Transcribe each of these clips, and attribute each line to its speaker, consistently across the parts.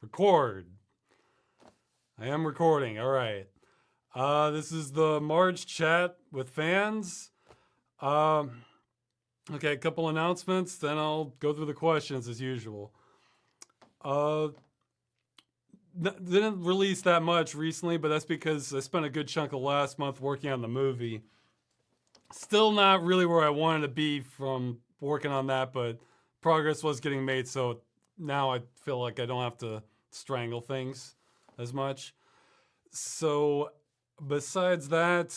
Speaker 1: Record. I am recording. All right. This is the March chat with fans. Okay, a couple announcements, then I'll go through the questions as usual. Didn't release that much recently, but that's because I spent a good chunk of last month working on the movie. Still not really where I wanted to be from working on that, but progress was getting made, so now I feel like I don't have to strangle things as much. So besides that,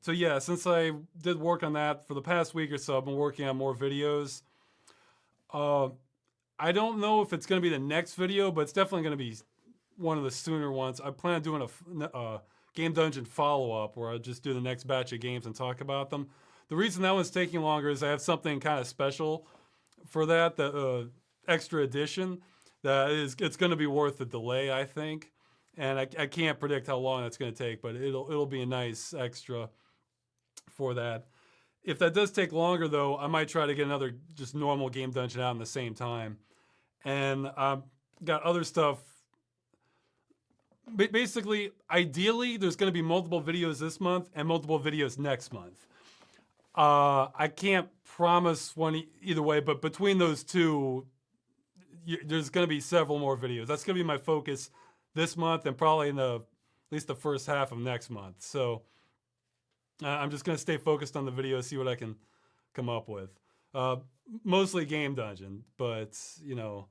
Speaker 1: so yeah, since I did work on that for the past week or so, I've been working on more videos. I don't know if it's going to be the next video, but it's definitely going to be one of the sooner ones. I plan on doing a Game Dungeon follow-up where I'll just do the next batch of games and talk about them. The reason that one's taking longer is I have something kind of special for that, the extra edition, it's going to be worth the delay, I think. And I can't predict how long that's going to take, but it'll be a nice extra for that. If that does take longer, though, I might try to get another just normal Game Dungeon out in the same time. And I've got other stuff. Basically, ideally, there's going to be multiple videos this month and multiple videos next month. I can't promise one either way, but between those two, there's going to be several more videos. That's going to be my focus this month and probably in at least the first half of next month. So I'm just going to stay focused on the videos, see what I can come up with. Mostly Game Dungeon, but, you know.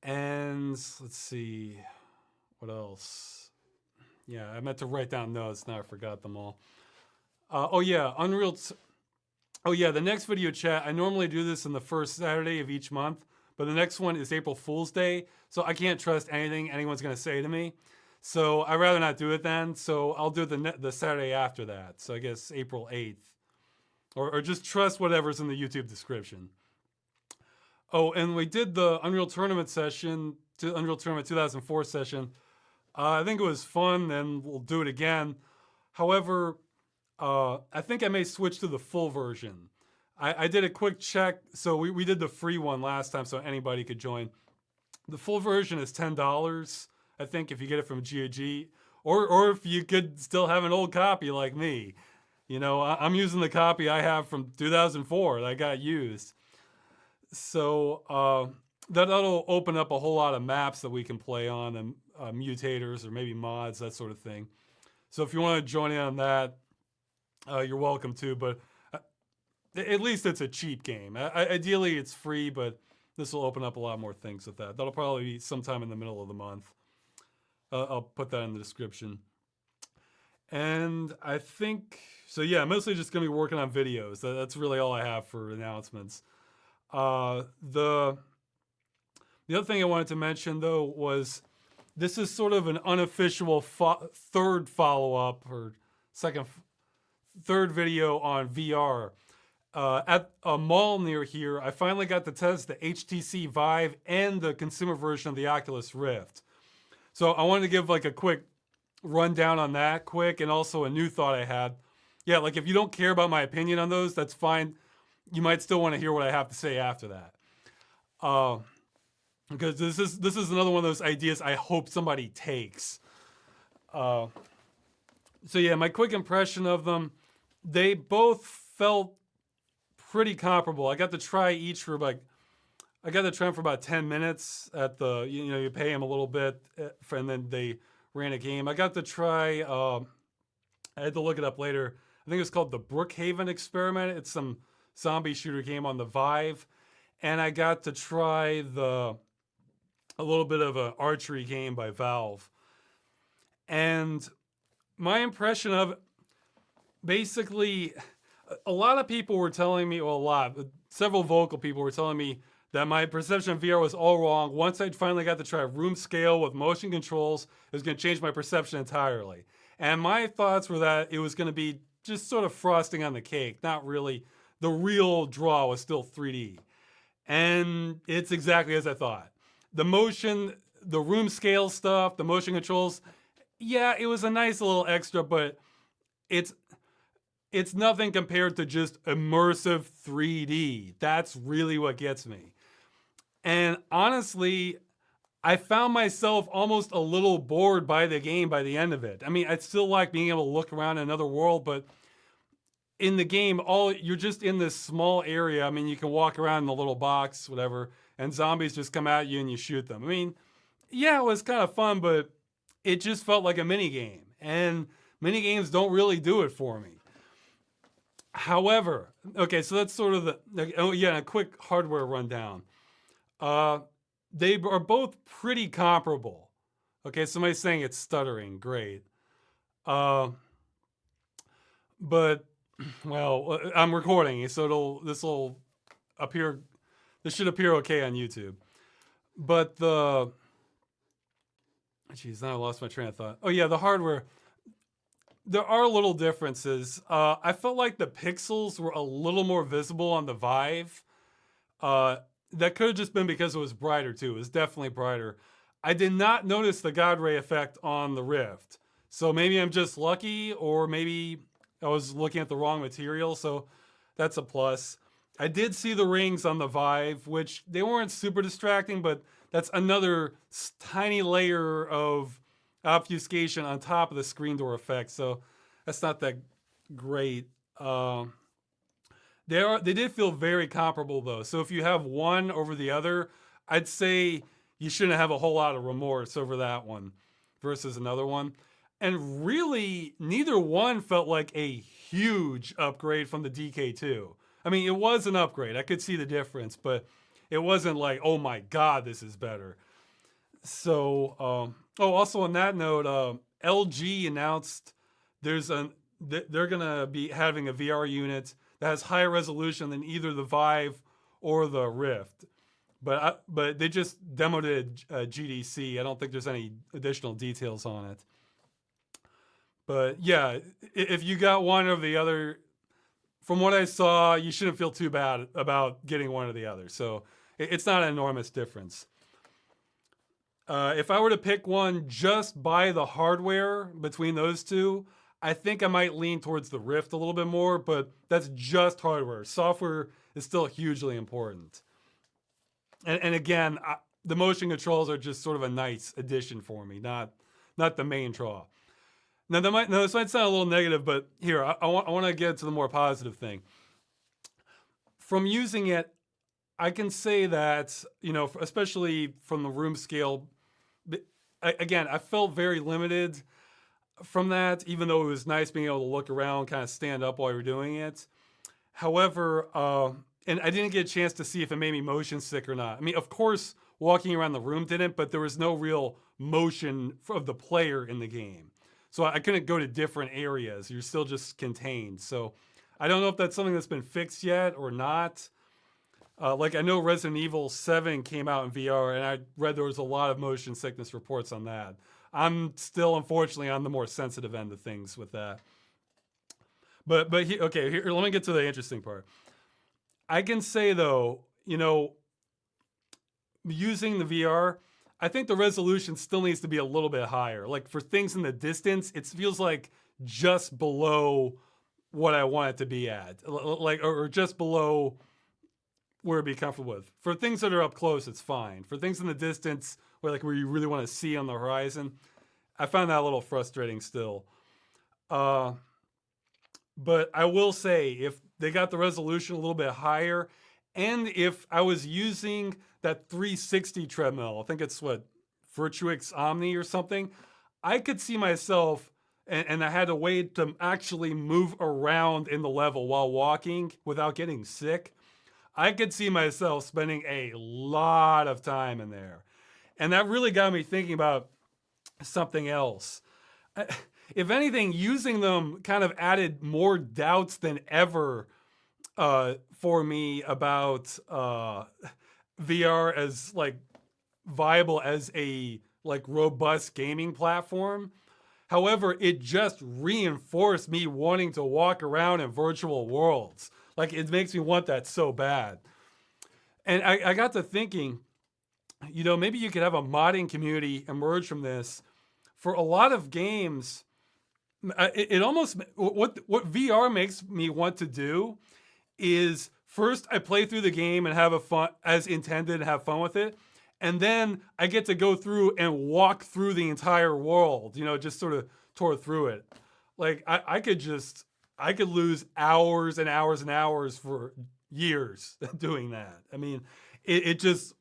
Speaker 1: And let's see, what else? Yeah, I meant to write down notes. Now I forgot them all. Oh yeah, the next video chat, I normally do this on the first Saturday of each month, but the next one is April Fool's Day, so I can't trust anything anyone's going to say to me. So I'd rather not do it then, so I'll do the Saturday after that, so I guess April 8th. Or just trust whatever's in the YouTube description. Oh, and we did the Unreal Tournament session, Unreal Tournament 2004 session. I think it was fun, and we'll do it again. However, I think I may switch to the full version. I did a quick check. So we did the free one last time so anybody could join. The full version is $10, I think, if you get it from GOG. Or if you could still have an old copy like me. You know, I'm using the copy I have from 2004 that I got used. So that'll open up a whole lot of maps that we can play on and mutators or maybe mods, that sort of thing. So if you want to join in on that, you're welcome to, but at least it's a cheap game. Ideally, it's free, but this will open up a lot more things with that. That'll probably be sometime in the middle of the month. I'll put that in the description. And I think, so yeah, mostly just going to be working on videos. That's really all I have for announcements. The other thing I wanted to mention, though, was this is sort of an unofficial third follow-up or third video on VR. At a mall near here, I finally got to test the HTC Vive and the consumer version of the Oculus Rift. So I wanted to give like a quick rundown on that quick, and also a new thought I had. Yeah, like if you don't care about my opinion on those, that's fine. You might still want to hear what I have to say after that. Because this is another one of those ideas I hope somebody takes. So yeah, my quick impression of them, they both felt pretty comparable. I got to try each for about 10 minutes at the, you pay them a little bit and then they ran a game. I got to try, I had to look it up later. I think it's called the Brookhaven Experiment. It's some zombie shooter game on the Vive. And I got to try a little bit of an archery game by Valve. And my impression of it, basically, a lot of people were telling me, several vocal people were telling me that my perception of VR was all wrong. Once I finally got to try room scale with motion controls, it was going to change my perception entirely. And my thoughts were that it was going to be just sort of frosting on the cake, not really. The real draw was still 3D. And it's exactly as I thought. The motion, the room scale stuff, the motion controls, yeah, it was a nice little extra, but it's nothing compared to just immersive 3D. That's really what gets me. And honestly, I found myself almost a little bored by the game by the end of it. I mean, I still like being able to look around another world, but in the game, all you're just in this small area. I mean, you can walk around in the little box, whatever, and zombies just come at you and you shoot them. I mean, yeah, it was kind of fun, but it just felt like a mini game, and mini games don't really do it for me. However, okay, so that's sort of oh yeah, a quick hardware rundown. Uh, they are both pretty comparable. Okay, somebody's saying it's stuttering. Great. Uh, but well, I'm recording, so this will appear. This should appear okay on YouTube. But geez, now I lost my train of thought. Oh yeah, the hardware. There are little differences. I felt like the pixels were a little more visible on the Vive. That could have just been because it was brighter too. It was definitely brighter. I did not notice the God Ray effect on the Rift. So maybe I'm just lucky, or maybe I was looking at the wrong material. So that's a plus. I did see the rings on the Vive, which they weren't super distracting, but that's another tiny layer of obfuscation on top of the screen door effect. So that's not that great. They did feel very comparable though. So if you have one over the other, I'd say you shouldn't have a whole lot of remorse over that one versus another one. And really, neither one felt like a huge upgrade from the DK2. I mean, it was an upgrade. I could see the difference, but it wasn't like, oh my God, this is better. So, also on that note, LG announced they're gonna be having a VR unit that has higher resolution than either the Vive or the Rift. But they just demoed it at GDC. I don't think there's any additional details on it. But yeah, if you got one or the other, from what I saw, you shouldn't feel too bad about getting one or the other. So it's not an enormous difference. If I were to pick one just by the hardware between those two, I think I might lean towards the Rift a little bit more, but that's just hardware. Software is still hugely important. And again, the motion controls are just sort of a nice addition for me, not the main draw. Now, this might sound a little negative, but here, I want to get to the more positive thing. From using it, I can say that, especially from the room scale, again, I felt very limited from that, even though it was nice being able to look around, kind of stand up while you're doing it. However, and I didn't get a chance to see if it made me motion sick or not. I mean, of course, walking around the room didn't, but there was no real motion of the player in the game. So I couldn't go to different areas. You're still just contained. So I don't know if that's something that's been fixed yet or not. Like I know Resident Evil 7 came out in VR, and I read there was a lot of motion sickness reports on that. I'm still, unfortunately, on the more sensitive end of things with that. But okay, here, let me get to the interesting part. I can say though, using the VR, I think the resolution still needs to be a little bit higher. Like for things in the distance, it feels like just below what I want it to be at, like or just below where it'd be comfortable with. For things that are up close, it's fine. For things in the distance, where you really want to see on the horizon, I found that a little frustrating still. But I will say, if they got the resolution a little bit higher, and if I was using that 360 treadmill, I think it's Virtuix Omni or something, I could see myself, and I had a way to actually move around in the level while walking without getting sick. I could see myself spending a lot of time in there. And that really got me thinking about something else. If anything, using them kind of added more doubts than ever for me about VR as viable as a robust gaming platform. However, it just reinforced me wanting to walk around in virtual worlds. It makes me want that so bad. And I got to thinking, maybe you could have a modding community emerge from this. For a lot of games, it almost, what VR makes me want to do is first I play through the game and have fun as intended and have fun with it. and then I get to go through and walk through the entire world, just sort of tour through it. Like I could lose hours and hours and hours for years doing that. I mean, it just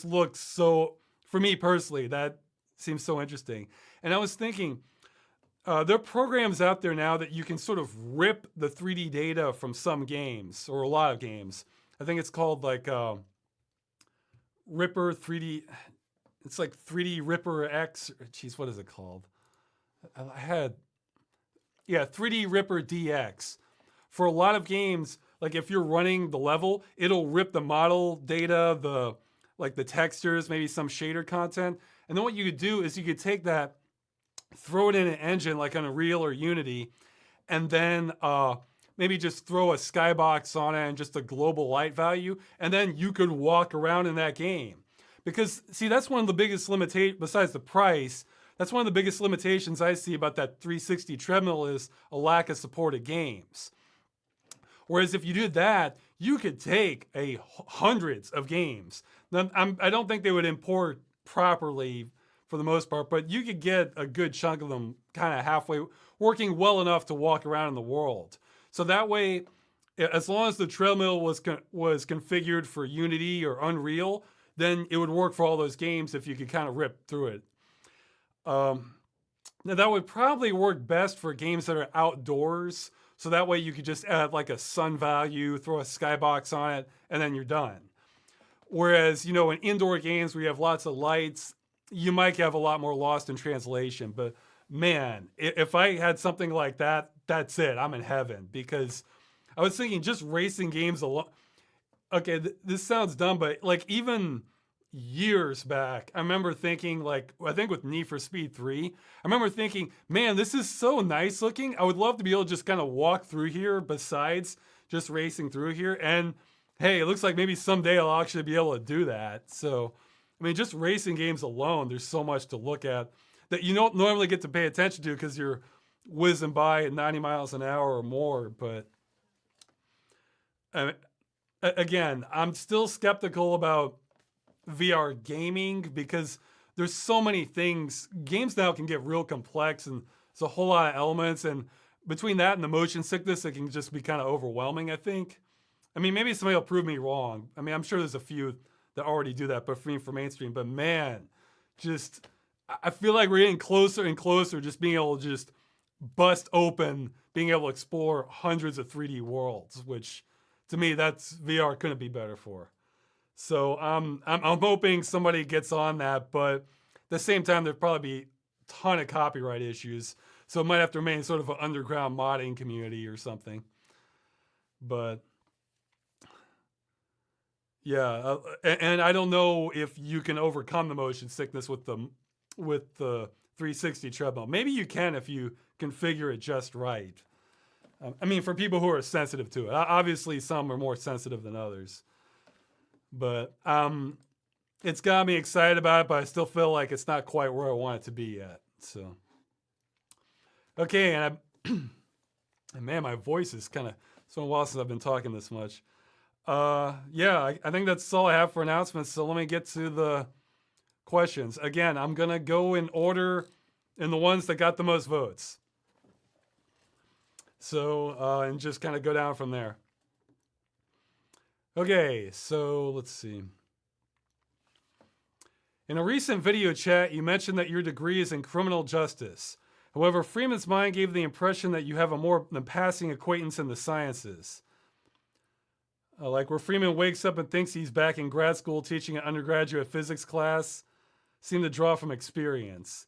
Speaker 1: looks so, for me personally, that seems so interesting. And I was thinking, there are programs out there now that you can sort of rip the 3D data from some games or a lot of games. I think it's called like Ripper 3D. It's like 3D Ripper X. Geez, what is it called? I had, yeah, 3D Ripper DX. For a lot of games, like if you're running the level, it'll rip the model data, the textures, maybe some shader content. And then what you could do is you could take that, throw it in an engine like Unreal or Unity, and then maybe just throw a skybox on it and just a global light value, and then you could walk around in that game. Because, see, that's one of the biggest limitations, besides the price, that's one of the biggest limitations I see about that 360 treadmill is a lack of supported games. Whereas if you did that, you could take hundreds of games. Now, I don't think they would import properly for the most part, but you could get a good chunk of them kind of halfway, working well enough to walk around in the world. So that way, as long as the treadmill was configured for Unity or Unreal, then it would work for all those games if you could kind of rip through it. Now that would probably work best for games that are outdoors. So that way you could just add like a sun value, throw a skybox on it, and then you're done. Whereas, in indoor games where you have lots of lights, you might have a lot more lost in translation. But man, if I had something like that, that's it. I'm in heaven. Because I was thinking just racing games alone. Okay, this sounds dumb, but like even years back, I remember thinking, like, I think with Need for Speed 3, I remember thinking, man, this is so nice looking. I would love to be able to just kind of walk through here besides just racing through here. And hey, it looks like maybe someday I'll actually be able to do that. So, I mean, just racing games alone, there's so much to look at that you don't normally get to pay attention to because you're whizzing by at 90 miles an hour or more. But again, I'm still skeptical about VR gaming because there's so many things. Games now can get real complex and there's a whole lot of elements. And between that and the motion sickness, it can just be kind of overwhelming, I think. I mean, maybe somebody will prove me wrong. I mean, I'm sure there's a few that already do that, but for mainstream. But man, I feel like we're getting closer and closer just being able to just bust open, being able to explore hundreds of 3D worlds, which to me, that's VR couldn't be better for. So I'm hoping somebody gets on that, but at the same time, there'd probably be a ton of copyright issues. So it might have to remain sort of an underground modding community or something. But yeah, and I don't know if you can overcome the motion sickness with the 360 treadmill. Maybe you can if you configure it just right. I mean, for people who are sensitive to it. Obviously, some are more sensitive than others. But it's got me excited about it, but I still feel like it's not quite where I want it to be yet. So, okay, and man, my voice is kind of, it's been a while since I've been talking this much. Yeah, I think that's all I have for announcements. So let me get to the questions. Again, I'm going to go in order in the ones that got the most votes. So, and just kind of go down from there. Okay, so let's see. In a recent video chat, you mentioned that your degree is in criminal justice. However, Freeman's mind gave the impression that you have a more than passing acquaintance in the sciences. Like where Freeman wakes up and thinks he's back in grad school teaching an undergraduate physics class, seem to draw from experience.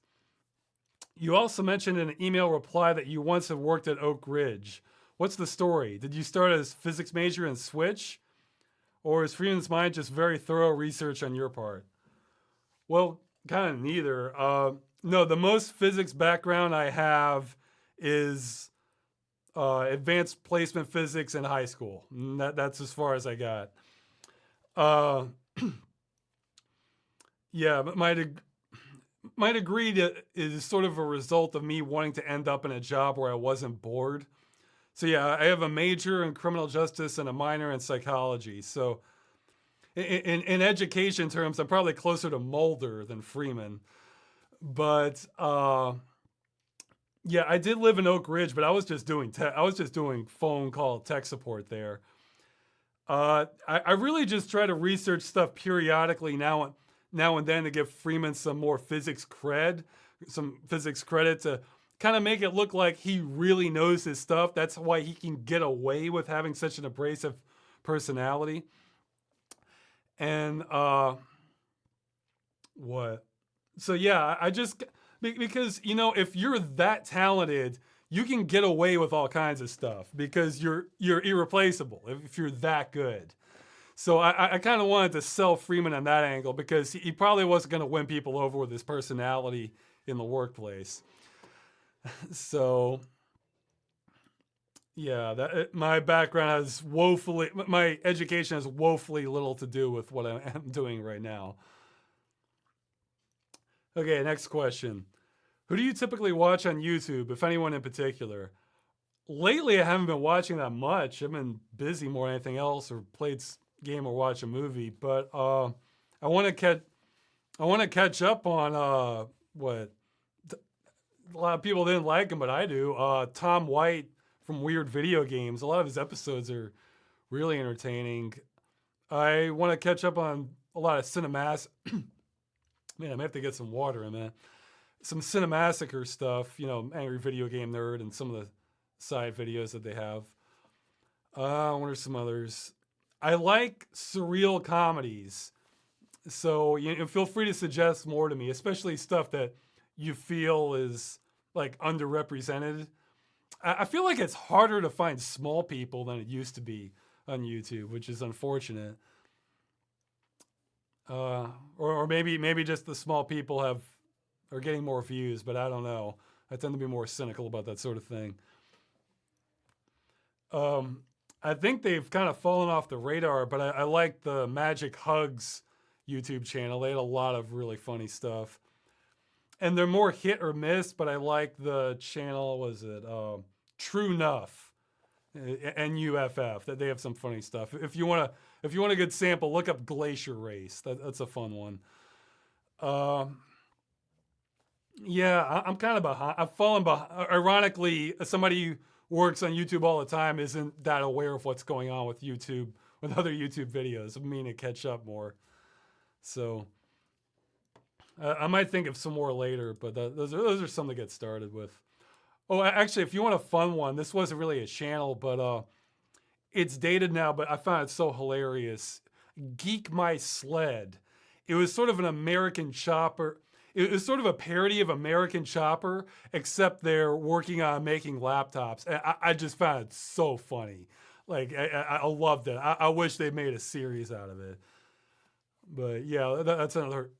Speaker 1: You also mentioned in an email reply that you once have worked at Oak Ridge. What's the story? Did you start as physics major and switch? Or is Freeman's mind just very thorough research on your part? Well, kind of neither. No, the most physics background I have is advanced placement physics in high school. And that's as far as I got. Yeah, but my degree is sort of a result of me wanting to end up in a job where I wasn't bored. So yeah, I have a major in criminal justice and a minor in psychology. So in education terms, I'm probably closer to Mulder than Freeman. But yeah, I did live in Oak Ridge, but I was just doing I was just doing phone call tech support there. I really just try to research stuff periodically now and then to give Freeman some more physics cred, some physics credit to kind of make it look like he really knows his stuff. That's why he can get away with having such an abrasive personality. And what? So yeah, I just because if you're that talented, you can get away with all kinds of stuff because you're irreplaceable if you're that good. So I kind of wanted to sell Freeman on that angle because he probably wasn't going to win people over with his personality in the workplace. So yeah, my background has my education has woefully little to do with what I am doing right now. Okay, next question. Who do you typically watch on YouTube, if anyone in particular? Lately, I haven't been watching that much. I've been busy more than anything else, or played game or watch a movie. But I want to catch up on what a lot of people didn't like him, but I do. Tom White from Weird Video Games. A lot of his episodes are really entertaining. I want to catch up on a lot of Cinemas. Man, I may have to get some water in that. Some Cinemassacre stuff, Angry Video Game Nerd and some of the side videos that they have. What are some others? I like surreal comedies. So feel free to suggest more to me, especially stuff that you feel is like underrepresented. I feel like it's harder to find small people than it used to be on YouTube, which is unfortunate. Or maybe just the small people are getting more views, but I don't know. I tend to be more cynical about that sort of thing. I think they've kind of fallen off the radar, but I like the Magic Hugs YouTube channel. They had a lot of really funny stuff. And they're more hit or miss, but I like the channel, True Nuff, NUFF, that they have some funny stuff. If you want a good sample, look up Glacier Race. That's a fun one. Yeah, I'm kind of behind. I've fallen behind. Ironically, somebody who works on YouTube all the time isn't that aware of what's going on with YouTube, with other YouTube videos. I mean to catch up more. So I might think of some more later, but those are some to get started with. Oh, actually, if you want a fun one, this wasn't really a channel, but it's dated now, but I found it so hilarious. Geek My Sled. It was sort of an American Chopper. It was sort of a parody of American Chopper, except they're working on making laptops. And I just found it so funny. Like, I loved it. I wish they made a series out of it. But yeah, that's another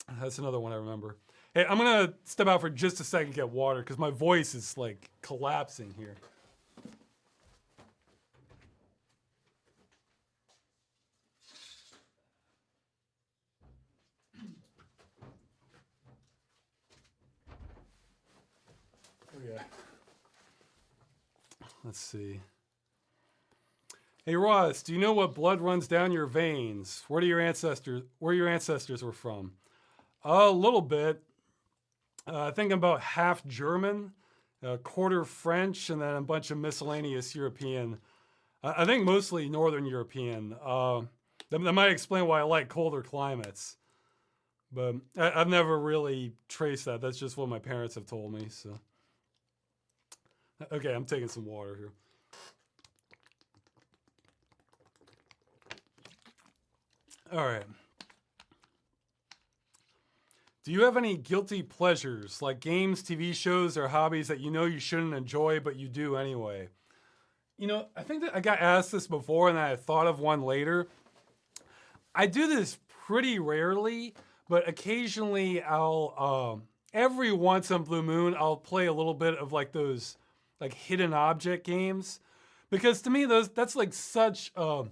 Speaker 1: one I remember. Hey, I'm going to step out for just a second to get water because my voice is like collapsing here. Okay. Let's see. Hey Ross, do you know what blood runs down your veins? Where your ancestors were from? A little bit. I think I'm about half German, a quarter French, and then a bunch of miscellaneous European. I think mostly Northern European. That might explain why I like colder climates. But I've never really traced that. That's just what my parents have told me. So, okay, I'm taking some water here. All right. Do you have any guilty pleasures, like games, TV shows, or hobbies that you know you shouldn't enjoy, but you do anyway? I think that I got asked this before and I thought of one later. I do this pretty rarely, but occasionally I'll, every once in a blue moon, I'll play a little bit of like those like hidden object games. Because to me, that's like such a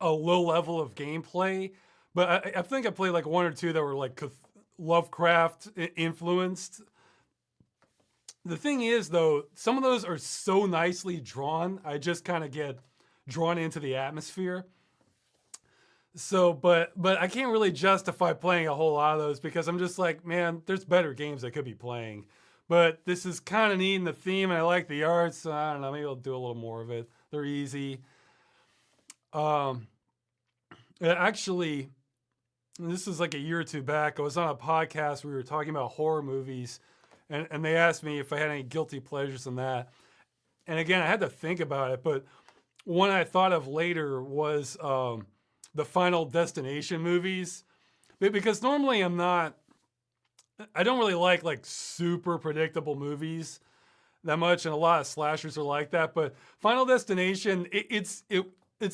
Speaker 1: low level of gameplay. But I think I played like one or two that were like Lovecraft influenced. The thing is, though, some of those are so nicely drawn, I just kind of get drawn into the atmosphere. But I can't really justify playing a whole lot of those because I'm just like, man, there's better games I could be playing. But this is kind of neat in the theme, and I like the art, so I don't know. Maybe I'll do a little more of it. They're easy. Um, Actually, this was like a year or two back. I was on a podcast. We were talking about horror movies, and they asked me if I had any guilty pleasures in that. And again, I had to think about it, but one I thought of later was the Final Destination movies, because normally I don't really like super predictable movies that much, and a lot of slashers are like that. But Final Destination, it's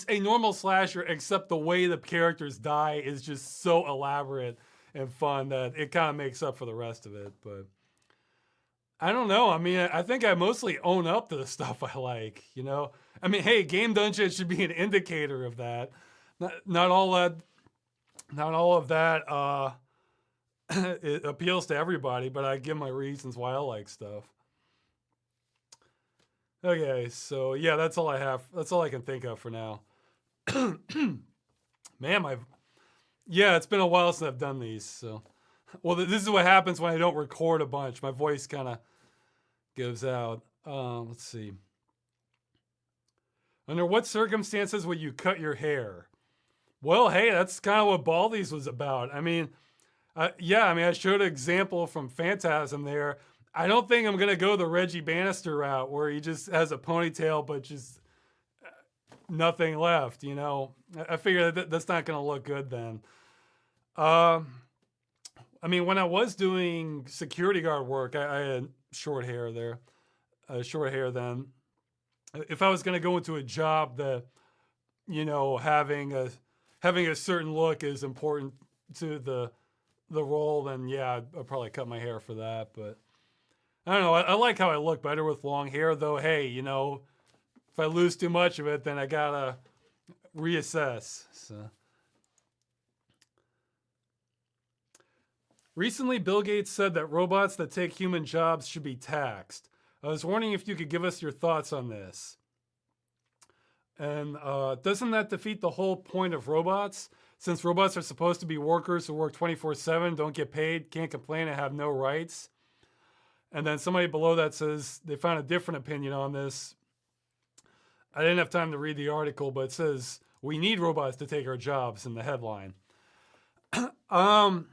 Speaker 1: a normal slasher, except the way the characters die is just so elaborate and fun that it kind of makes up for the rest of it. But I don't know. I mean, I think I mostly own up to the stuff I like. I mean, hey, Game Dungeon should be an indicator of that. Not all that. Not all of that. It appeals to everybody, but I give my reasons why I like stuff. Okay, so yeah, that's all I have. That's all I can think of for now. Man, yeah, it's been a while since I've done these. So, well, this is what happens when I don't record a bunch. My voice kind of gives out. Let's see. Under what circumstances would you cut your hair? Well, hey, that's kind of what Baldi's was about. I mean, yeah, I mean, I showed an example from Phantasm there. I don't think I'm going to go the Reggie Bannister route where he just has a ponytail but just nothing left, I figure that's not going to look good then. I mean, when I was doing security guard work, I had short hair there. Short hair then. If I was going to go into a job that, having a certain look is important to the role, then yeah, I'd probably cut my hair for that. But I don't know. I like how I look better with long hair, though. Hey, if I lose too much of it, then I gotta reassess. So. Recently, Bill Gates said that robots that take human jobs should be taxed. I was wondering if you could give us your thoughts on this. And doesn't that defeat the whole point of robots? Since robots are supposed to be workers who work 24/7, don't get paid, can't complain, and have no rights. And then somebody below that says they found a different opinion on this. I didn't have time to read the article, but it says, we need robots to take our jobs in the headline. I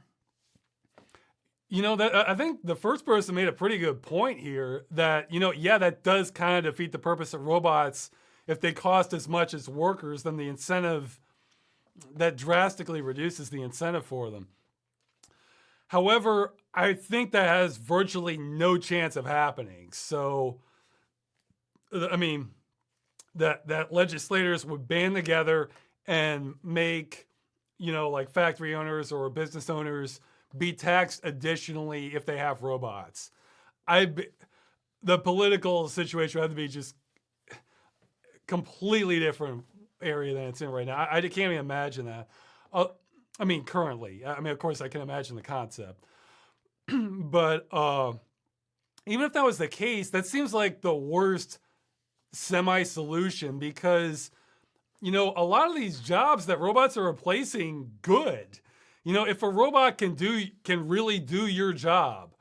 Speaker 1: think the first person made a pretty good point here that, yeah, that does kind of defeat the purpose of robots. If they cost as much as workers, then the incentive, that drastically reduces the incentive for them. However, I think that has virtually no chance of happening. So, I mean, that legislators would band together and make, like factory owners or business owners be taxed additionally if they have robots. The political situation would have to be just completely different area than it's in right now. I can't even imagine that. I mean, currently. I mean, of course, I can imagine the concept. But even if that was the case, that seems like the worst semi-solution because, a lot of these jobs that robots are replacing, good. If a robot can really do your job,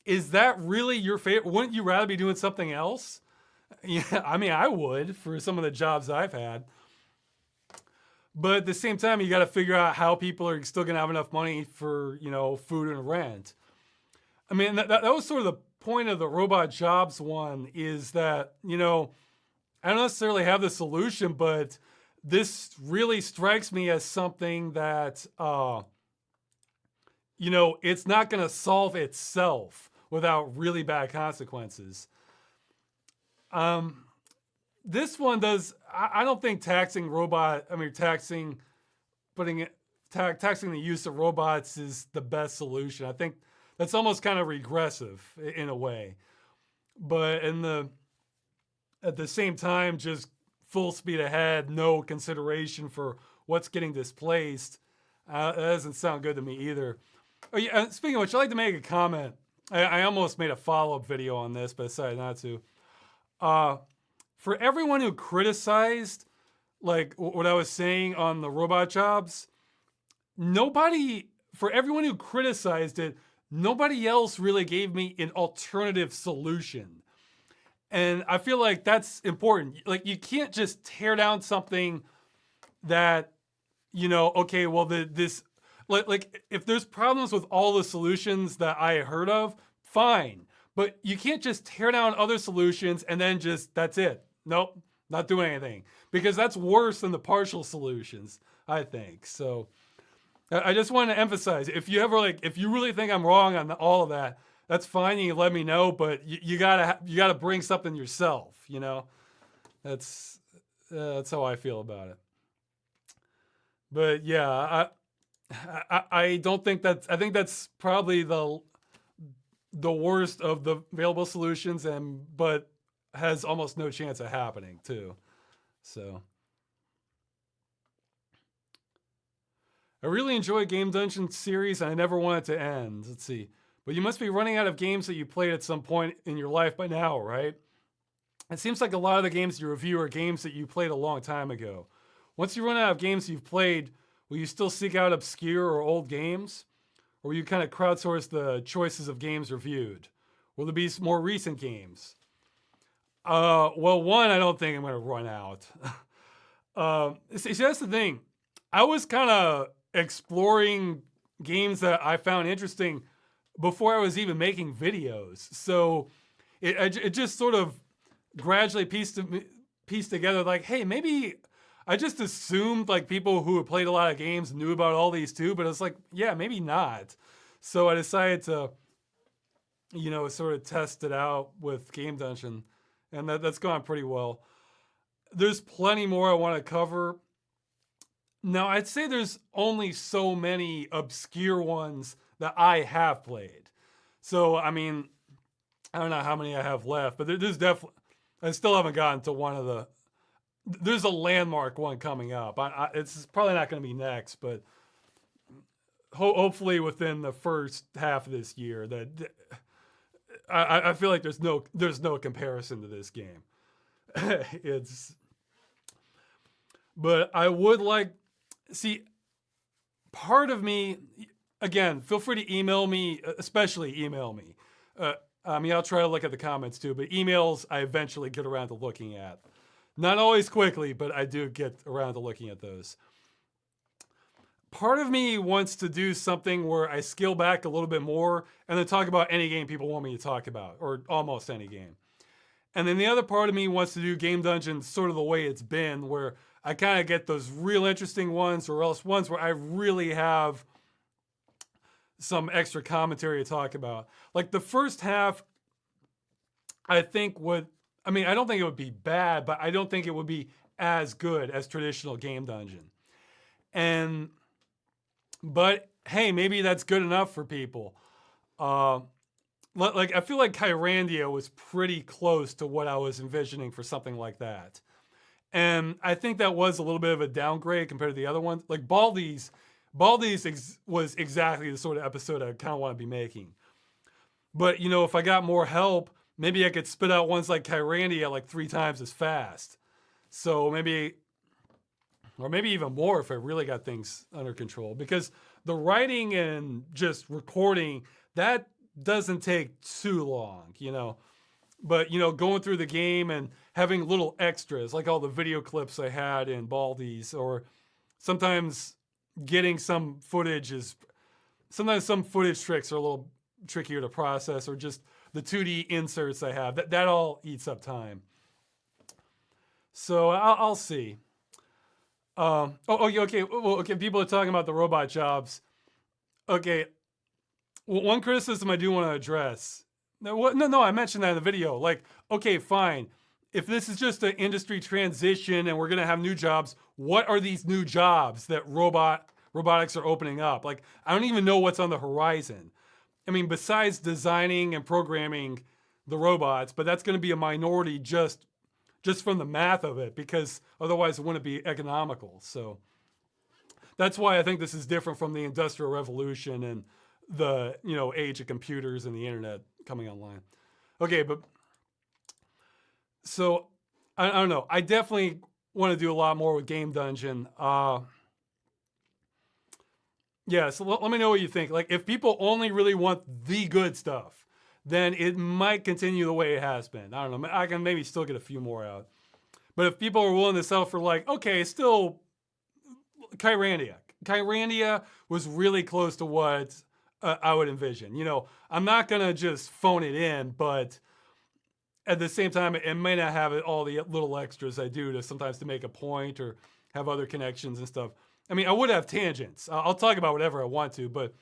Speaker 1: is that really your favorite? Wouldn't you rather be doing something else? Yeah, I mean, I would for some of the jobs I've had. But at the same time, you got to figure out how people are still going to have enough money for, food and rent. I mean, that was sort of the point of the robot jobs one is that, I don't necessarily have the solution, but this really strikes me as something that, it's not going to solve itself without really bad consequences. This one does. I don't think taxing taxing the use of robots is the best solution. I think that's almost kind of regressive in a way. But at the same time, just full speed ahead, no consideration for what's getting displaced. That doesn't sound good to me either. Oh yeah. Speaking of which, I'd like to make a comment. I almost made a follow-up video on this, but decided not to. For everyone who criticized like what I was saying on the robot jobs, nobody, for everyone who criticized it, nobody else really gave me an alternative solution. And I feel like that's important. Like, you can't just tear down something that, okay, well, this, like, if there's problems with all the solutions that I heard of, fine. But you can't just tear down other solutions and then just, that's it. Nope, not doing anything. Because that's worse than the partial solutions, I think. So I just want to emphasize, if you ever if you really think I'm wrong on all of that, that's fine. You can let me know, but you gotta bring something yourself. That's how I feel about it. But yeah, I don't think I think that's probably the worst of the available solutions, but has almost no chance of happening too. So I really enjoy Game Dungeon series, and I never want it to end. Let's see. But you must be running out of games that you played at some point in your life by now, right? It seems like a lot of the games you review are games that you played a long time ago. Once you run out of games you've played, will you still seek out obscure or old games? Or will you kind of crowdsource the choices of games reviewed? Will there be some more recent games? Well, one, I don't think I'm going to run out. See, that's the thing. I was kind of exploring games that I found interesting before I was even making videos. So it just sort of gradually pieced together, like, hey, maybe I just assumed like people who had played a lot of games knew about all these too, but it's like, yeah, maybe not. So I decided to, sort of test it out with Game Dungeon, and that's gone pretty well. There's plenty more I want to cover. Now, I'd say there's only so many obscure ones that I have played. So, I mean, I don't know how many I have left, but there's definitely, I still haven't gotten to one of the, there's a landmark one coming up. It's probably not going to be next, but hopefully within the first half of this year, that I feel like there's no comparison to this game. But I would like, see, part of me, again, feel free to email me, especially email me. I mean, I'll try to look at the comments too, but emails I eventually get around to looking at. Not always quickly, but I do get around to looking at those. Part of me wants to do something where I scale back a little bit more and then talk about any game people want me to talk about, or almost any game. And then the other part of me wants to do Game Dungeon sort of the way it's been, where I kind of get those real interesting ones, or else ones where I really have some extra commentary to talk about. Like the first half, I think I don't think it would be bad, but I don't think it would be as good as traditional Game Dungeon. But hey, maybe that's good enough for people. Like, I feel like Kyrandia was pretty close to what I was envisioning for something like that. And I think that was a little bit of a downgrade compared to the other ones. Like Baldi's was exactly the sort of episode I kind of want to be making. But, if I got more help, maybe I could spit out ones like Kyrandia like 3 times as fast. So maybe even more if I really got things under control. Because the writing and just recording, that doesn't take too long, But, going through the game and having little extras, like all the video clips I had in Baldi's, or sometimes getting some footage sometimes some footage tricks are a little trickier to process, or just the 2D inserts I have. That all eats up time. So I'll see. Okay. Well, okay. People are talking about the robot jobs. Okay. Well, one criticism I do want to address. No, I mentioned that in the video. Like, okay, fine. If this is just an industry transition and we're going to have new jobs, what are these new jobs that robotics are opening up? Like, I don't even know what's on the horizon. I mean, besides designing and programming the robots, but that's going to be a minority just from the math of it, because otherwise it wouldn't be economical. So that's why I think this is different from the Industrial Revolution and the age of computers and the internet coming online. Okay, but so I don't know. I definitely want to do a lot more with Game Dungeon. Yeah, so let me know what you think. Like, if people only really want the good stuff, then it might continue the way it has been. I don't know. I can maybe still get a few more out. But if people are willing to sell for like, okay, still Kyrandia. Kyrandia was really close to what I would envision. You know, I'm not gonna just phone it in, but at the same time, it may not have all the little extras I do to sometimes to make a point or have other connections and stuff. I mean, I would have tangents. I'll talk about whatever I want to, but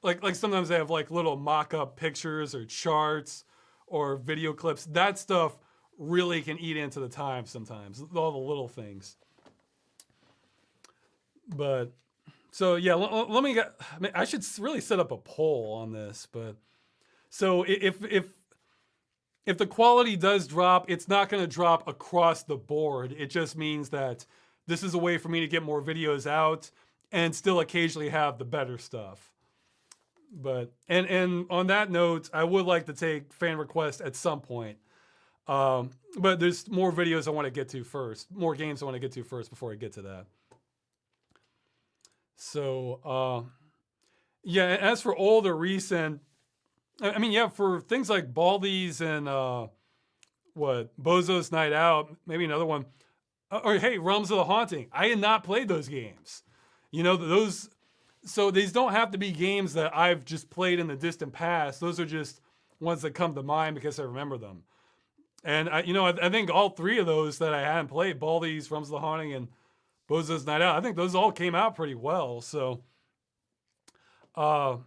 Speaker 1: like sometimes I have like little mock-up pictures or charts or video clips. That stuff really can eat into the time sometimes. All the little things. But so yeah, let me get. I mean, I should really set up a poll on this. But so if the quality does drop, it's not going to drop across the board. It just means that this is a way for me to get more videos out and still occasionally have the better stuff. But and on that note, I would like to take fan requests at some point. But there's more videos I want to get to first, more games I want to get to first before I get to that. So yeah, as for older recent, I mean, yeah, for things like Baldi's and Bozo's Night Out, maybe another one. Or hey, Realms of the Haunting. I had not played those games. You know, those. So these don't have to be games that I've just played in the distant past. Those are just ones that come to mind because I remember them. And I think all three of those that I hadn't played, Baldi's, Realms of the Haunting, and Bozo's Night Out, I think those all came out pretty well. So, how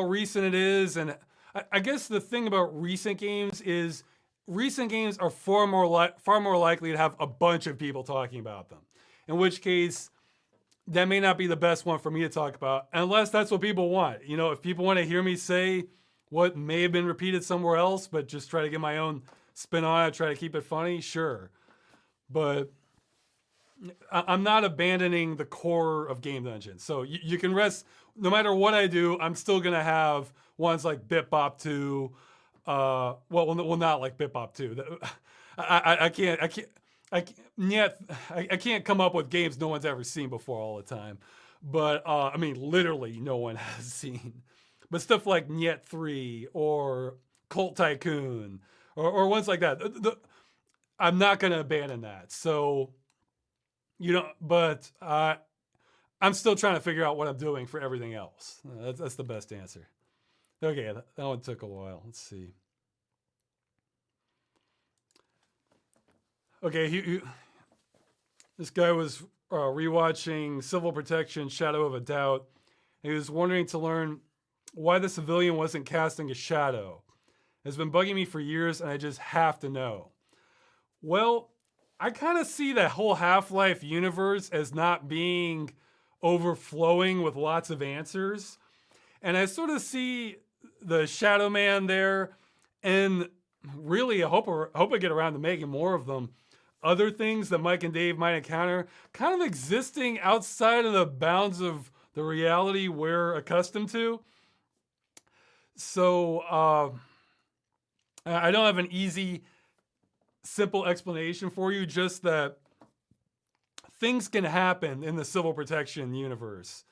Speaker 1: recent it is, and I guess the thing about recent games is recent games are far more likely to have a bunch of people talking about them. In which case, that may not be the best one for me to talk about, unless that's what people want. You know, if people want to hear me say what may have been repeated somewhere else, but just try to get my own spin on it, try to keep it funny, sure. But I'm not abandoning the core of Game Dungeon. So you can rest, no matter what I do, I'm still going to have ones like Bip Bop 2. Well, not like Bip Bop 2. I can't come up with games no one's ever seen before all the time. But, I mean, literally no one has seen. But stuff like Niet 3 or Cult Tycoon or ones like that. I'm not going to abandon that. So, but I'm still trying to figure out what I'm doing for everything else. That's the best answer. Okay, that one took a while. Let's see. Okay, this guy was rewatching Civil Protection: Shadow of a Doubt. He was wondering to learn why the civilian wasn't casting a shadow. It's been bugging me for years, and I just have to know. Well, I kind of see that whole Half-Life universe as not being overflowing with lots of answers. And I sort of see the Shadow Man there, and really I hope I get around to making more of them. Other things that Mike and Dave might encounter kind of existing outside of the bounds of the reality we're accustomed to. So I don't have an easy, simple explanation for you, just that things can happen in the Civil Protection universe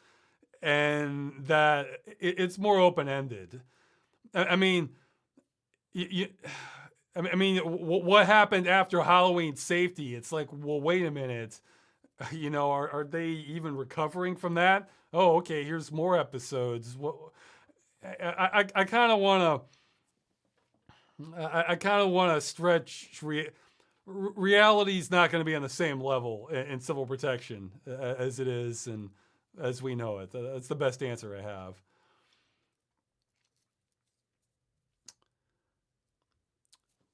Speaker 1: and that it's more open-ended. I mean, what happened after Halloween Safety? It's like, well, wait a minute. Are they even recovering from that? Oh, okay, here's more episodes. I kind of want to stretch. Reality's not going to be on the same level in Civil Protection as it is and as we know it. That's the best answer I have.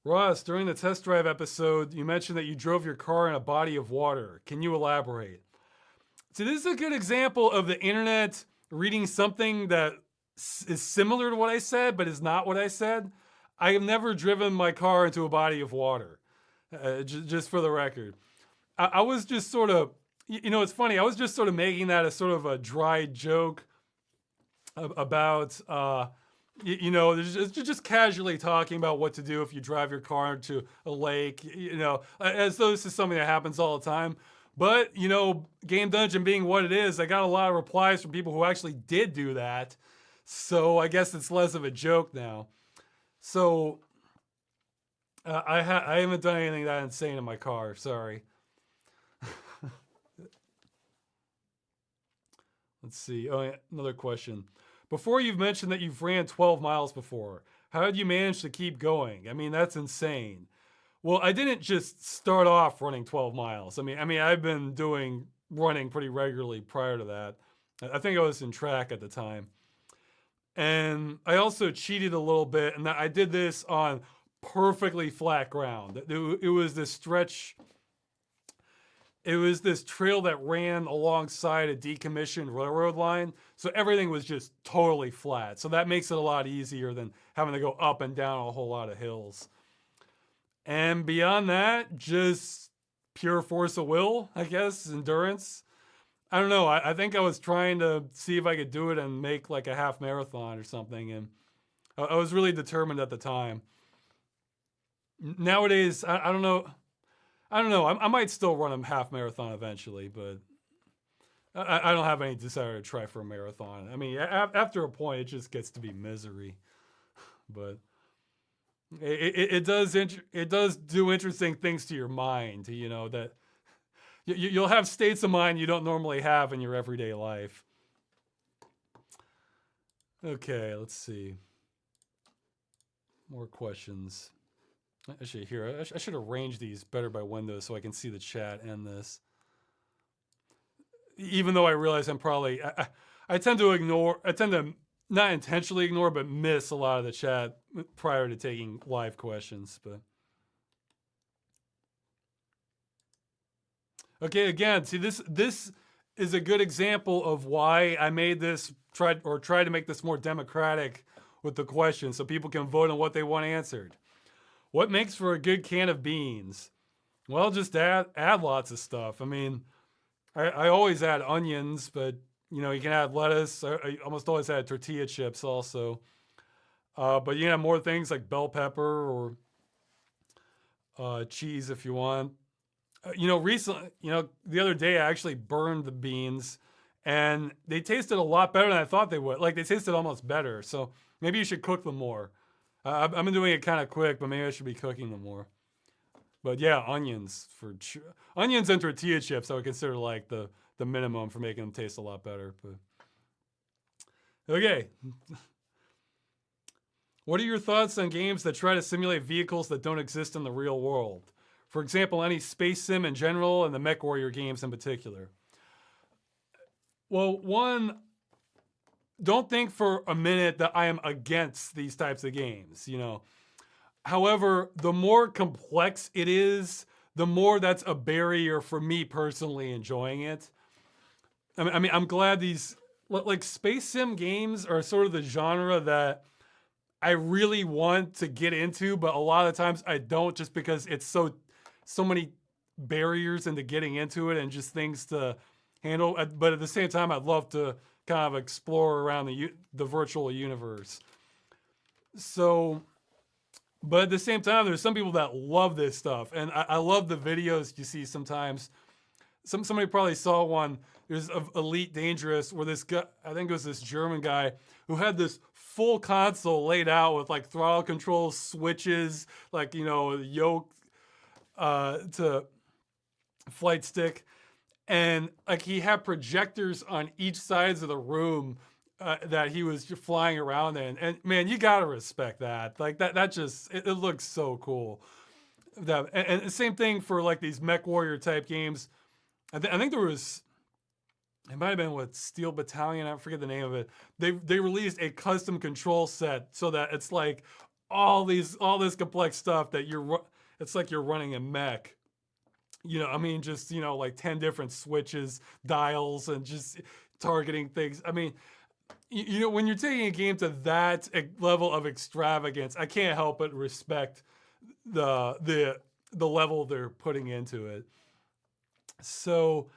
Speaker 1: Ross, during the test drive episode, you mentioned that you drove your car in a body of water. Can you elaborate? So this is a good example of the internet reading something that is similar to what I said, but is not what I said. I have never driven my car into a body of water, just for the record. I was just sort of, it's funny. I was just sort of making that as sort of a dry joke about there's just casually talking about what to do if you drive your car to a lake, as though this is something that happens all the time. But, Game Dungeon being what it is, I got a lot of replies from people who actually did do that. So I guess it's less of a joke now. So I haven't done anything that insane in my car. Sorry. Let's see. Oh, yeah, another question. Before you've mentioned that you've ran 12 miles before. How did you manage to keep going? I mean, that's insane. Well, I didn't just start off running 12 miles. I've been doing running pretty regularly prior to that. I think I was in track at the time. And I also cheated a little bit, and I did this on perfectly flat ground. It was this stretch. It was this trail that ran alongside a decommissioned railroad line. So everything was just totally flat. So that makes it a lot easier than having to go up and down a whole lot of hills. And beyond that, just pure force of will, I guess, endurance. I don't know. I think I was trying to see if I could do it and make like a half marathon or something. And I was really determined at the time. Nowadays, I don't know. I might still run a half marathon eventually, but I don't have any desire to try for a marathon. After a point, it just gets to be misery. But it does do interesting things to your mind. That you'll have states of mind you don't normally have in your everyday life. Okay, let's see. More questions. Actually, here, I should arrange these better by windows so I can see the chat and this. Even though I realize I tend to not intentionally ignore, but miss a lot of the chat prior to taking live questions. But okay, again, see this is a good example of why I made this try to make this more democratic with the questions, so people can vote on what they want answered. What makes for a good can of beans? Well, just add lots of stuff. I always add onions, but you can add lettuce. I almost always add tortilla chips also. But you can have more things like bell pepper or cheese if you want. Recently, the other day I actually burned the beans, and they tasted a lot better than I thought they would. Like, they tasted almost better. So maybe you should cook them more. I've been doing it kind of quick, but maybe I should be cooking them more. But yeah, onions and tortilla chips I would consider like the minimum for making them taste a lot better. But okay. What are your thoughts on games that try to simulate vehicles that don't exist in the real world? For example, any space sim in general and the MechWarrior games in particular. Well, one, don't think for a minute that I am against these types of games, However, the more complex it is, the more that's a barrier for me personally enjoying it. I'm glad these like space sim games are sort of the genre that I really want to get into, but a lot of times I don't, just because it's so many barriers into getting into it and just things to handle. But at the same time, I'd love to kind of explore around the virtual universe. So, but at the same time, there's some people that love this stuff, and I love the videos you see sometimes. Somebody probably saw one. There's Elite Dangerous, where this guy, I think it was this German guy, who had this full console laid out with like throttle controls, switches, like yoke to flight stick, and like he had projectors on each sides of the room that he was just flying around in. And man, you gotta respect that. Like that just it looks so cool. And the same thing for like these MechWarrior type games. I think there was, it might have been with Steel Battalion, I forget the name of it. They released a custom control set so that it's like all this complex stuff that it's like you're running a mech. Just like 10 different switches, dials, and just targeting things. When you're taking a game to that level of extravagance, I can't help but respect the level they're putting into it. So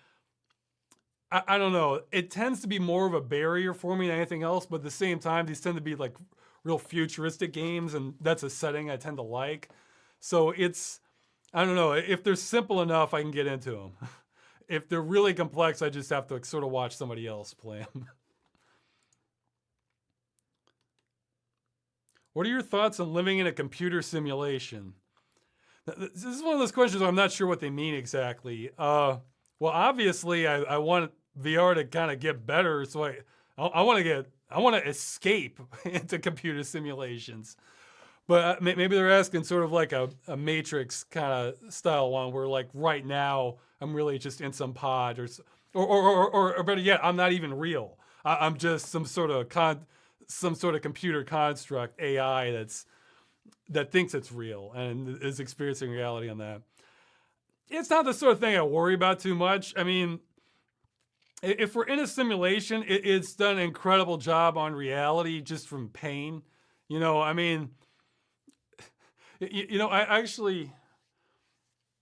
Speaker 1: I don't know. It tends to be more of a barrier for me than anything else, but at the same time, these tend to be like real futuristic games, and that's a setting I tend to like. So it's, I don't know, if they're simple enough, I can get into them. If they're really complex, I just have to sort of watch somebody else play them. What are your thoughts on living in a computer simulation? This is one of those questions where I'm not sure what they mean exactly. Well, obviously, I want VR to kind of get better, so I want to escape into computer simulations. But maybe they're asking sort of like a Matrix kind of style one, where like right now I'm really just in some pod, or better yet, I'm not even real. I'm just some sort of computer construct AI that thinks it's real and is experiencing reality on that. It's not the sort of thing I worry about too much. I mean, if we're in a simulation, it's done an incredible job on reality just from pain. I mean, I actually,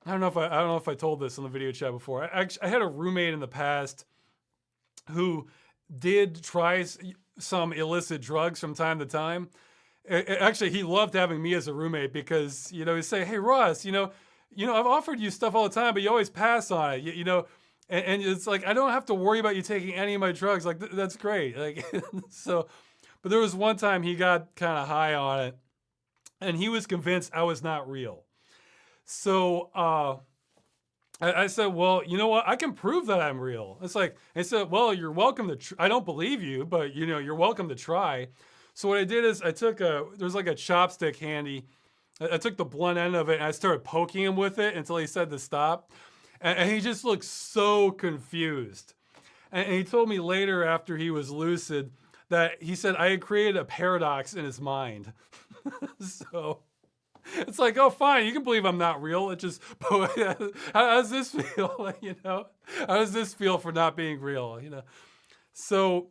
Speaker 1: I don't know if I told this on the video chat before. I had a roommate in the past who did try some illicit drugs from time to time. Actually, he loved having me as a roommate because he'd say, "Hey Ross, I've offered you stuff all the time, but you always pass on it. And it's like I don't have to worry about you taking any of my drugs. Like that's great. Like so, but there was one time he got kind of high on it, and he was convinced I was not real. So I said, well, you know what? I can prove that I'm real. It's like, I said, well, you're welcome to, I don't believe you, but you're welcome to try. So what I did is there's like a chopstick handy. I took the blunt end of it and I started poking him with it until he said to stop. And he just looked so confused. And he told me later after he was lucid that he said I had created a paradox in his mind. So it's like, oh, fine, you can believe I'm not real. It just, how does this feel? How does this feel for not being real? So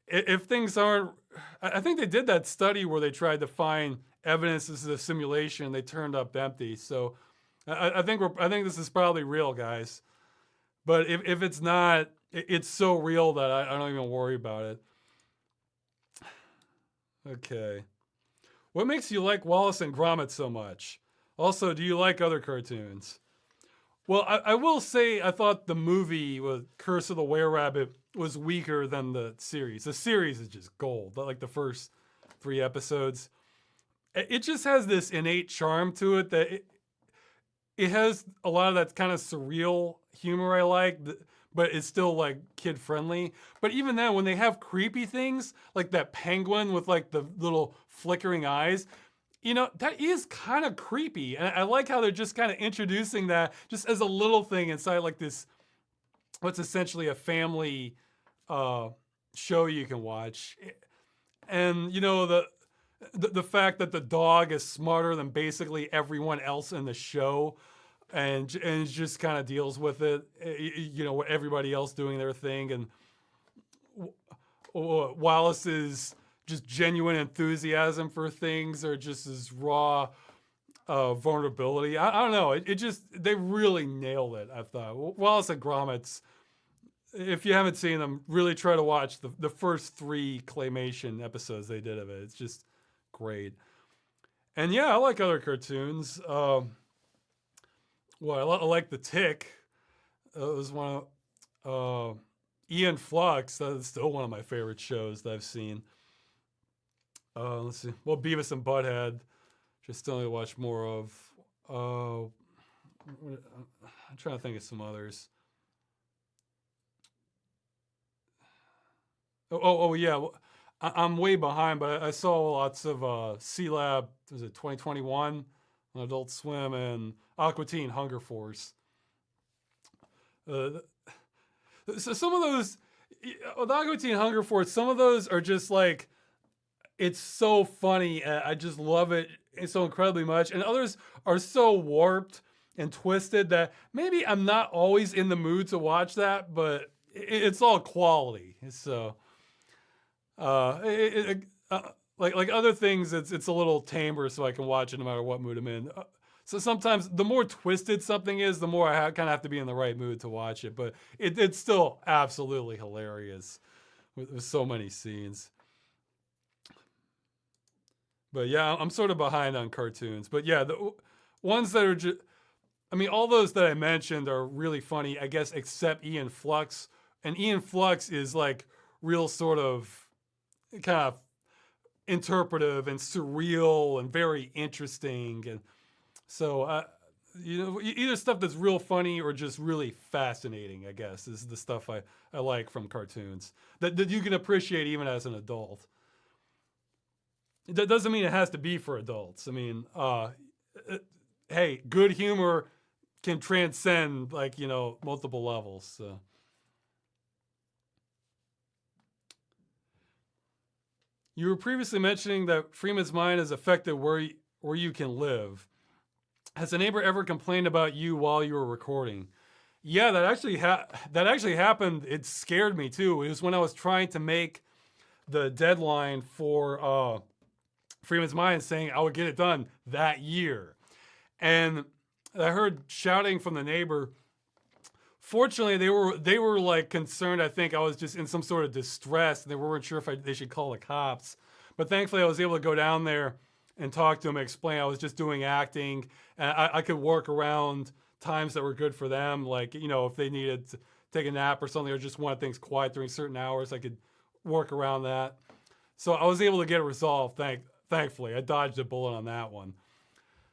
Speaker 1: if things aren't, I think they did that study where they tried to find evidence this is a simulation and they turned up empty. So I think this is probably real, guys. But if it's not, it's so real that I don't even worry about it. Okay. What makes you like Wallace and Gromit so much? Also, do you like other cartoons? Well, I will say I thought the movie with Curse of the Were-Rabbit was weaker than the series. The series is just gold. Like the first 3 episodes. It just has this innate charm to it that it has a lot of that kind of surreal humor I like, but it's still like kid friendly. But even then, when they have creepy things like that penguin with like the little flickering eyes, that is kind of creepy. And I like how they're just kind of introducing that just as a little thing inside like this, what's essentially a family show you can watch. And the fact that the dog is smarter than basically everyone else in the show, and just kind of deals with it, what everybody else doing their thing, and Wallace's just genuine enthusiasm for things, or just his raw vulnerability. I don't know. They really nailed it. I thought Wallace and Gromit's. If you haven't seen them, really try to watch the first 3 claymation episodes they did of it. It's just great. And yeah, I like other cartoons. I like The Tick. It was one of Ian Flux. That's still one of my favorite shows that I've seen. Let's see. Well, Beavis and Butthead. Just still need to watch more of. I'm trying to think of some others. Oh yeah. I'm way behind, but I saw lots of C-Lab. Was it 2021 on Adult Swim, and Aqua Teen Hunger Force. So some of those, with Aqua Teen Hunger Force, some of those are just like, it's so funny. I just love it so incredibly much. And others are so warped and twisted that maybe I'm not always in the mood to watch that, but it's all quality. So, like other things, it's a little tamer, so I can watch it no matter what mood I'm in. So sometimes the more twisted something is, the more I kind of have to be in the right mood to watch it. But it's still absolutely hilarious with so many scenes. But yeah, I'm sort of behind on cartoons. But yeah, the ones that are just, I mean, all those that I mentioned are really funny, I guess, except Ian Flux. And Ian Flux is like real sort of kind of interpretive and surreal and very interesting. And so, either stuff that's real funny or just really fascinating, I guess, is the stuff I like from cartoons that you can appreciate even as an adult. That doesn't mean it has to be for adults. I mean, hey, good humor can transcend like multiple levels. So. You were previously mentioning that Freeman's mind has affected where you can live. Has a neighbor ever complained about you while you were recording? Yeah, that actually happened. It scared me too. It was when I was trying to make the deadline for Freeman's Mind, saying I would get it done that year, and I heard shouting from the neighbor. Fortunately, they were like concerned. I think I was just in some sort of distress, and they weren't sure if they should call the cops. But thankfully, I was able to go down there and talk to them, and explain I was just doing acting, and I could work around times that were good for them. Like if they needed to take a nap or something, or just wanted things quiet during certain hours, I could work around that. So I was able to get it resolved. Thankfully, I dodged a bullet on that one.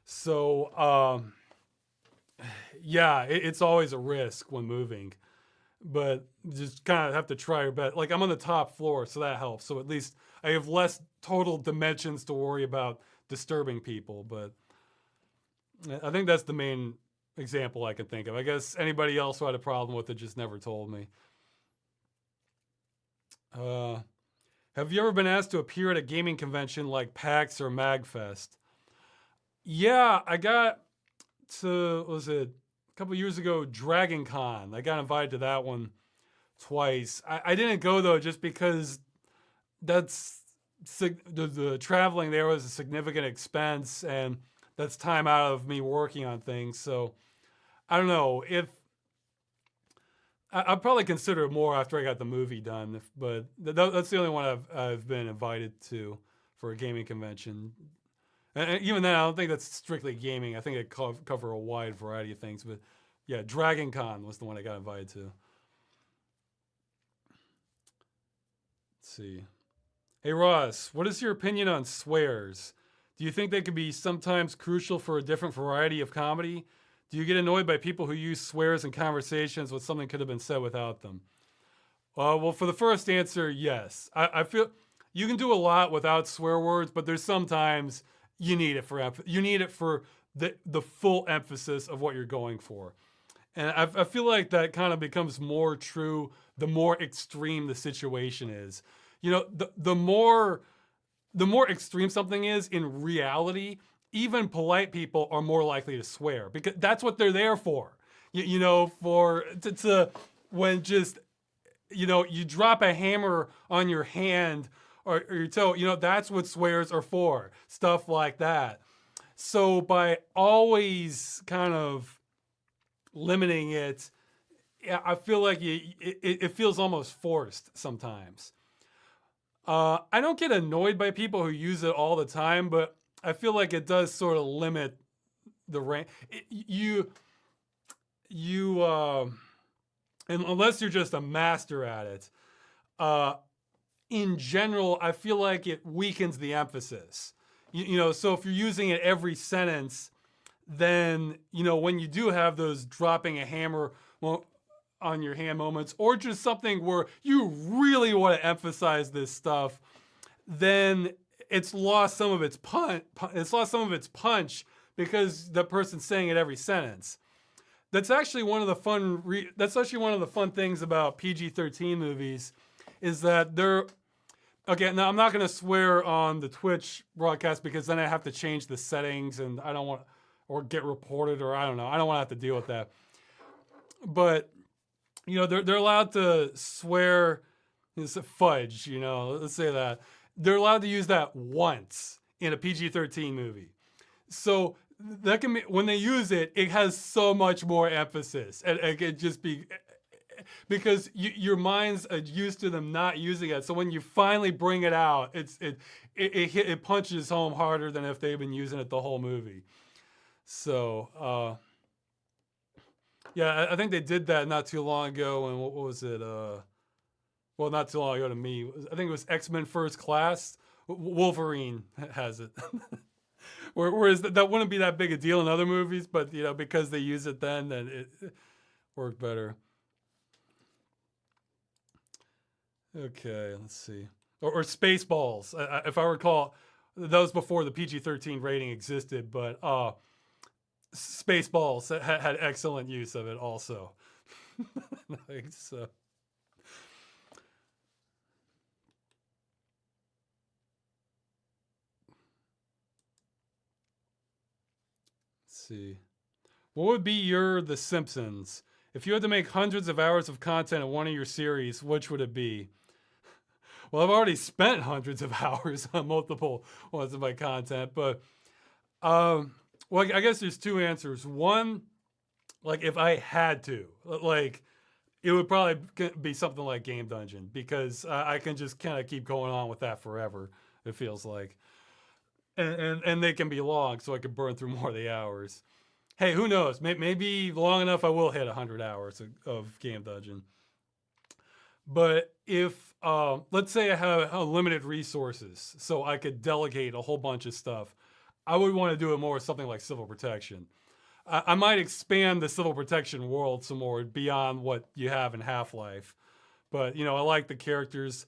Speaker 1: So. Yeah, it's always a risk when moving, but just kind of have to try your best. Like I'm on the top floor, so that helps. So at least I have less total dimensions to worry about disturbing people. But I think that's the main example I can think of. I guess anybody else who had a problem with it just never told me. Have you ever been asked to appear at a gaming convention like PAX or MagFest? Yeah, I got to, what was it, a couple years ago, Dragon Con. I got invited to that one twice. I didn't go though, just because that's the traveling there was a significant expense, and that's time out of me working on things. So I don't know if I'll probably consider it more after I got the movie done. But that's the only one I've been invited to for a gaming convention. And even then, I don't think that's strictly gaming. I think it cover a wide variety of things. But yeah, Dragon Con was the one I got invited to. Let's see. Hey Ross, what is your opinion on swears? Do you think they could be sometimes crucial for a different variety of comedy? Do you get annoyed by people who use swears in conversations when something could have been said without them? Well, for the first answer, yes. I feel you can do a lot without swear words, but there's sometimes you need it for the full emphasis of what you're going for. And I feel like that kind of becomes more true the more extreme the situation is. The more extreme something is in reality, even polite people are more likely to swear, because that's what they're there for. When just you drop a hammer on your hand or your toe, that's what swears are for, stuff like that. So by always kind of limiting it, I feel like it feels almost forced sometimes. I don't get annoyed by people who use it all the time, but I feel like it does sort of limit the range. And unless you're just a master at it, in general, I feel like it weakens the emphasis. So if you're using it every sentence, then, when you do have those dropping a hammer on your hand moments, or just something where you really want to emphasize this stuff, then it's lost some of its punch. It's lost some of its punch because the person's saying it every sentence. That's actually one of the fun things about PG-13 movies, is that they're, okay, now I'm not going to swear on the Twitch broadcast because then I have to change the settings and I don't want, or get reported, or I don't know. I don't want to have to deal with that. But, they're allowed to swear, it's a fudge, let's say that. They're allowed to use that once in a PG-13 movie. So that can be, when they use it, it has so much more emphasis. And it can just be, because your mind's used to them not using it. So when you finally bring it out, it punches home harder than if they've been using it the whole movie. So yeah, I think they did that not too long ago. And what was it? Well, not too long ago to me. I think it was X-Men First Class. Wolverine has it. Whereas that wouldn't be that big a deal in other movies, but because they use it then it worked better. Okay, let's see. Or Spaceballs. If I recall, that was before the PG-13 rating existed, but Spaceballs had excellent use of it also. So. Let's see. What would be your The Simpsons? If you had to make hundreds of hours of content in one of your series, which would it be? Well, I've already spent hundreds of hours on multiple ones of my content, but well, I guess there's two answers. One, like if I had to, like it would probably be something like Game Dungeon because I can just kind of keep going on with that forever. It feels like, and they can be long, so I could burn through more of the hours. Hey, who knows? Maybe long enough I will hit 100 hours of Game Dungeon. But if, let's say I have unlimited resources, so I could delegate a whole bunch of stuff, I would want to do it more with something like Civil Protection. I might expand the Civil Protection world some more beyond what you have in Half-Life. But, I like the characters.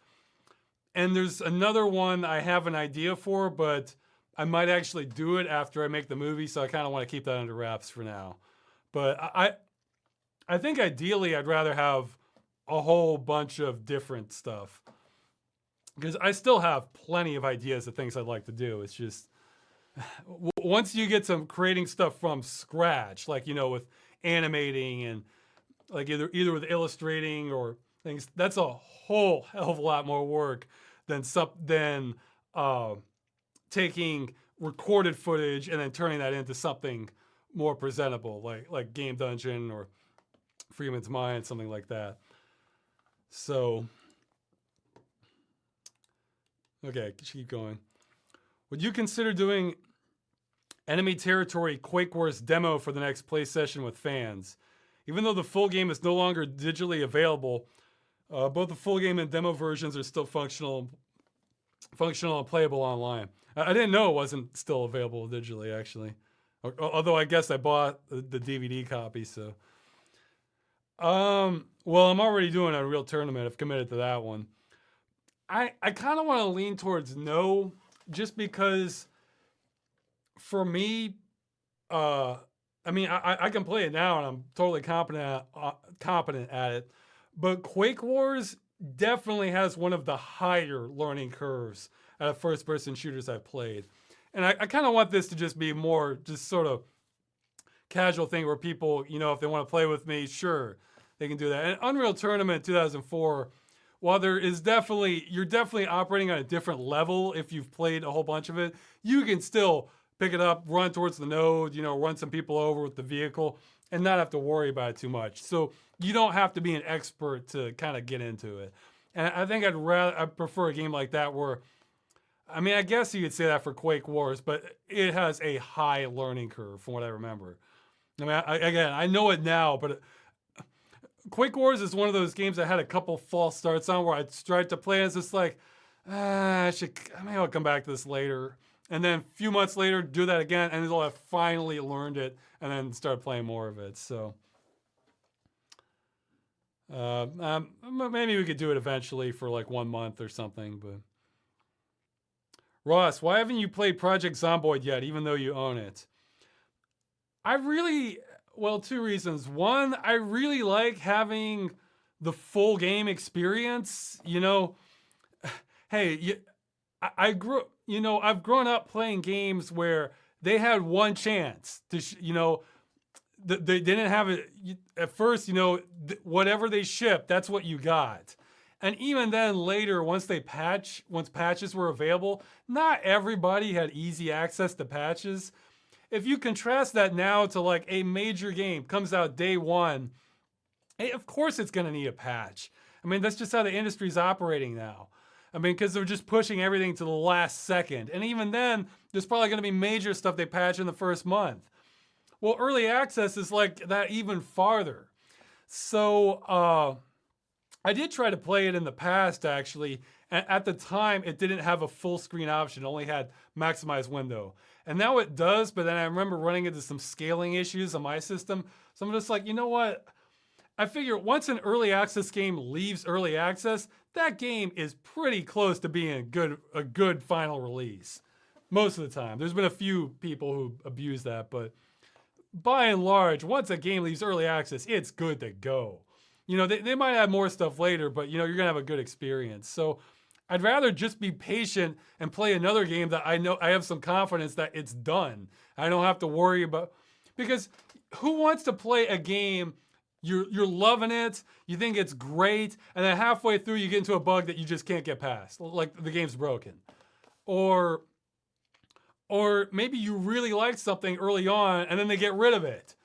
Speaker 1: And there's another one I have an idea for, but I might actually do it after I make the movie, so I kind of want to keep that under wraps for now. But I think ideally I'd rather have a whole bunch of different stuff because I still have plenty of ideas of things I'd like to do. It's just once you get some creating stuff from scratch, like with animating and like either with illustrating or things, that's a whole hell of a lot more work than taking recorded footage and then turning that into something more presentable, like Game Dungeon or Freeman's Mind, something like that. So, okay, keep going. Would you consider doing Enemy Territory Quake Wars demo for the next play session with fans? Even though the full game is no longer digitally available, both the full game and demo versions are still functional and playable online. I didn't know it wasn't still available digitally, actually. Although I guess I bought the DVD copy, so. Well, I'm already doing a real tournament. I've committed to that one. I kind of want to lean towards no, just because for me, I mean, I can play it now and I'm totally competent at it. But Quake Wars definitely has one of the higher learning curves out of first-person shooters I've played. And I kind of want this to just be more just sort of casual thing where people, if they want to play with me, sure, they can do that. And Unreal Tournament 2004, while you're definitely operating on a different level if you've played a whole bunch of it, you can still pick it up, run towards the node, run some people over with the vehicle, and not have to worry about it too much. So you don't have to be an expert to kind of get into it. And I think I'd prefer a game like that where, I mean, I guess you could say that for Quake Wars, but it has a high learning curve from what I remember. I mean, I know it now, but Quake Wars is one of those games I had a couple false starts on where I'd start to play and it's just like, maybe I'll come back to this later. And then a few months later, do that again, and I'll have finally learned it and then start playing more of it. So maybe we could do it eventually for like 1 month or something. But Ross, why haven't you played Project Zomboid yet, even though you own it? Well, two reasons. One, I really like having the full game experience. Hey, I've grown up playing games where they had one chance to, they didn't have it at first. Whatever they shipped, that's what you got. And even then, later, once patches were available, not everybody had easy access to patches. If you contrast that now to like a major game comes out day one, Hey, of course it's going to need a patch. I mean, that's just how the industry's operating now. I mean, because they're just pushing everything to the last second. And even then, there's probably going to be major stuff they patch in the first month. Well, early access is like that even farther. So I did try to play it in the past, actually. At the time, it didn't have a full screen option, it only had maximize window. And now it does, but then I remember running into some scaling issues on my system. So I'm just like, you know what? I figure once an early access game leaves early access, that game is pretty close to being a good final release. Most of the time. There's been a few people who abuse that, but by and large, once a game leaves early access, it's good to go. You know, they might add more stuff later, but you know, you're gonna have a good experience. So I'd rather just be patient and play another game that I know I have some confidence that it's done. I don't have to worry about, because who wants to play a game you're loving it, you think it's great, and then halfway through you get into a bug that you just can't get past, like the game's broken. Or maybe you really like something early on and then they get rid of it,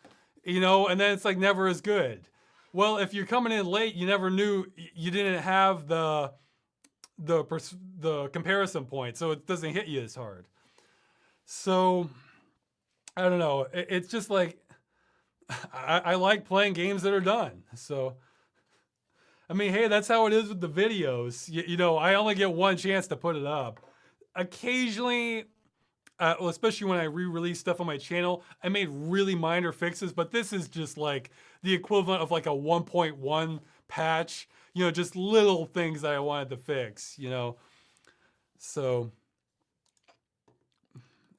Speaker 1: you know, and then it's like never as good. Well, if you're coming in late, you never knew, you didn't have the comparison point, so it doesn't hit you as hard. So I don't know. It's just like I like playing games that are done. So I mean, hey, that's how it is with the videos. You know, I only get one chance to put it up. Occasionally, well, especially when I re-release stuff on my channel, I made really minor fixes, but this is just like the equivalent of like a 1.1 patch, you know, just little things that I wanted to fix, you know. So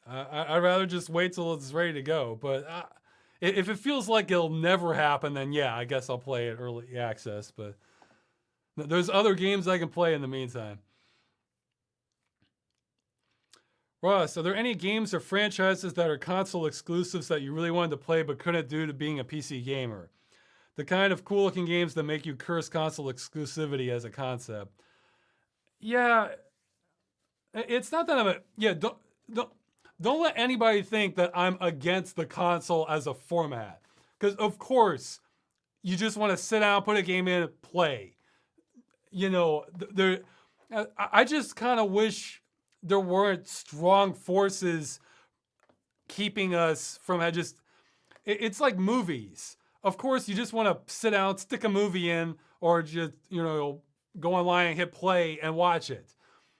Speaker 1: I'd rather just wait till it's ready to go. But if it feels like it'll never happen, then yeah, I guess I'll play it early access. But there's other games I can play in the meantime. Ross, are there any games or franchises that are console exclusives that you really wanted to play but couldn't due to being a PC gamer? The kind of cool looking games that make you curse console exclusivity as a concept. Yeah, it's not that I'm a, yeah, don't let anybody think that I'm against the console as a format. Because of course, you just want to sit down, put a game in, play. You know, I just kind of wish there weren't strong forces keeping us from just, it's like movies. Of course, you just want to sit down, stick a movie in, or just, you know, go online and hit play and watch it.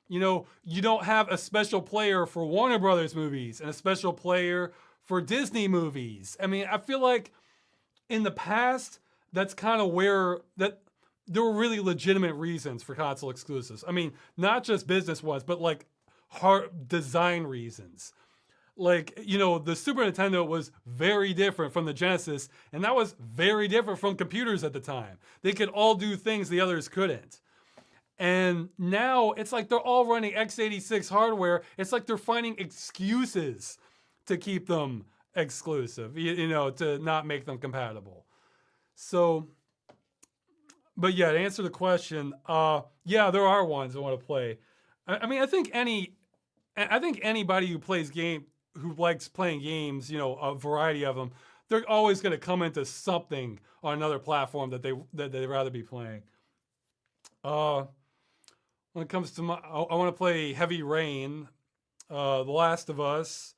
Speaker 1: You know, you don't have a special player for Warner Brothers movies and a special player for Disney movies. I mean, I feel like in the past, that's kind of where that there were really legitimate reasons for console exclusives. I mean, not just business ones, but like hard design reasons. Like, you know, the Super Nintendo was very different from the Genesis, and that was very different from computers at the time. They could all do things the others couldn't. And now it's like they're all running x86 hardware. It's like they're finding excuses to keep them exclusive, you know, to not make them compatible. So, but yeah, to answer the question, yeah, there are ones I want to play. I mean, I think anybody who plays who likes playing games, you know, a variety of them, they're always going to come into something on another platform that they'd rather be playing. When it comes to I want to play Heavy Rain, The Last of Us,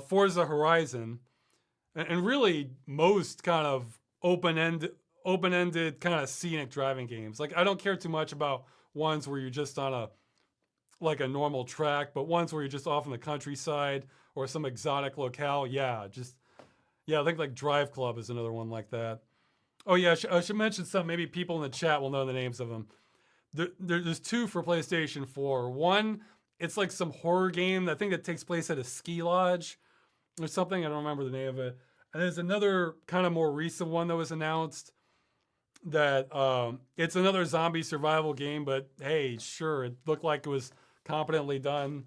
Speaker 1: Forza Horizon, and really most kind of open-ended kind of scenic driving games. Like, I don't care too much about ones where you're just on a normal track, but ones where you're just off in the countryside or some exotic locale. Yeah, I think like Drive Club is another one like that. Oh yeah, I should mention some. Maybe people in the chat will know the names of them. There's two for PlayStation 4. One, it's like some horror game. I think that takes place at a ski lodge or something. I don't remember the name of it. And there's another kind of more recent one that was announced that it's another zombie survival game, but hey, sure, it looked like it was competently done.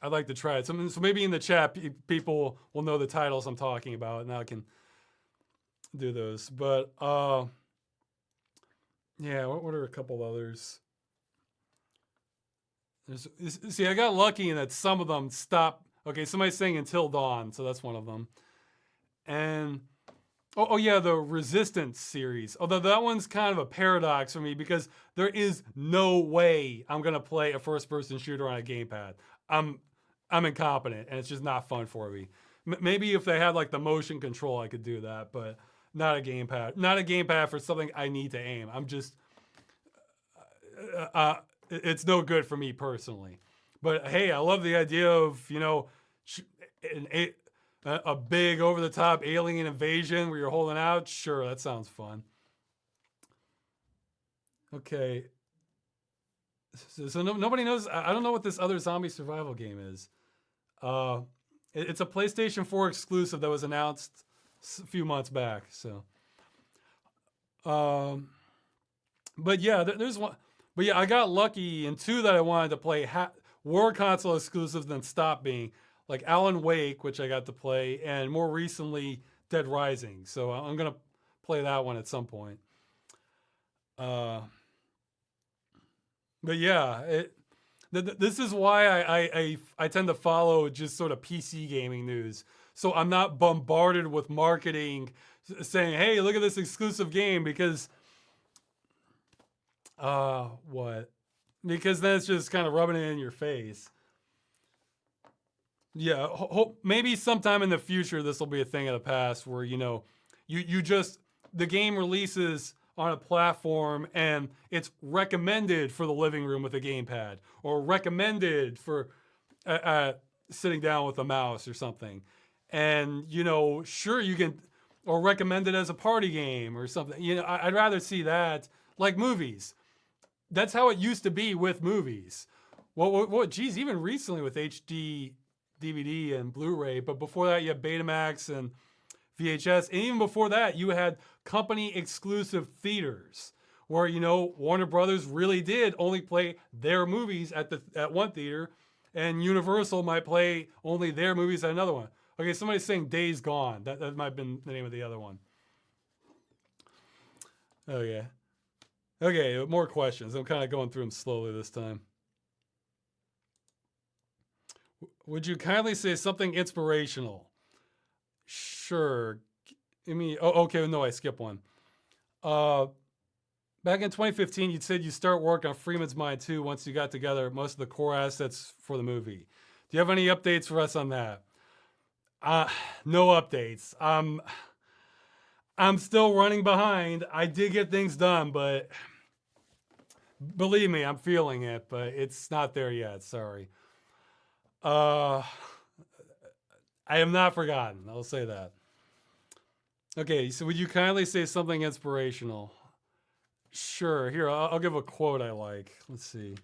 Speaker 1: I'd like to try it. So maybe in the chat, people will know the titles I'm talking about, and I can do those. But yeah, what are a couple others? See, I got lucky in that some of them stopped. Okay, somebody's saying Until Dawn, so that's one of them. And Oh yeah, the Resistance series. Although that one's kind of a paradox for me because there is no way I'm gonna play a first-person shooter on a gamepad. I'm I'm incompetent, and it's just not fun for me. Maybe if they had like the motion control, I could do that, but not a gamepad. Not a gamepad for something I need to aim. I'm just it's no good for me personally. But hey, I love the idea of an, a big over the top alien invasion where you're holding out. Sure, that sounds fun. Okay, so nobody knows. I don't know what this other zombie survival game is. Uh, it's a PlayStation 4 exclusive that was announced a few months back. So, um, but yeah, there's one. But yeah, I got lucky in two that I wanted to play were console exclusives, then stopped being, like Alan Wake, which I got to play, and more recently Dead Rising. So I'm gonna play that one at some point. Uh, but yeah, this is why I tend to follow just sort of PC gaming news. So I'm not bombarded with marketing saying, "Hey, look at this exclusive game," because what? Because then it's just kind of rubbing it in your face. Yeah, maybe sometime in the future this will be a thing of the past where you just the game releases on a platform and it's recommended for the living room with a gamepad or recommended for sitting down with a mouse or something, and sure you can or recommend it as a party game or something. I'd rather see that like movies. That's how it used to be with movies. Geez, even recently with HD DVD and Blu-ray, but before that you had Betamax and VHS, and even before that you had company exclusive theaters where Warner Brothers really did only play their movies at one theater, and Universal might play only their movies at another one. Okay, somebody's saying Days Gone. That might have been the name of the other one. Oh yeah. Okay, more questions. I'm kind of going through them slowly this time. Would you kindly say something inspirational? Sure. Okay, no, I skipped one. Uh, Back in 2015, you said you start work on Freeman's Mind 2 once you got together most of the core assets for the movie. Do you have any updates for us on that? No updates. I'm still running behind. I did get things done, but believe me, I'm feeling it, but it's not there yet. Sorry. I am not forgotten. I'll say that. Okay, so would you kindly say something inspirational? Sure. Here, I'll give a quote I like. Let's see.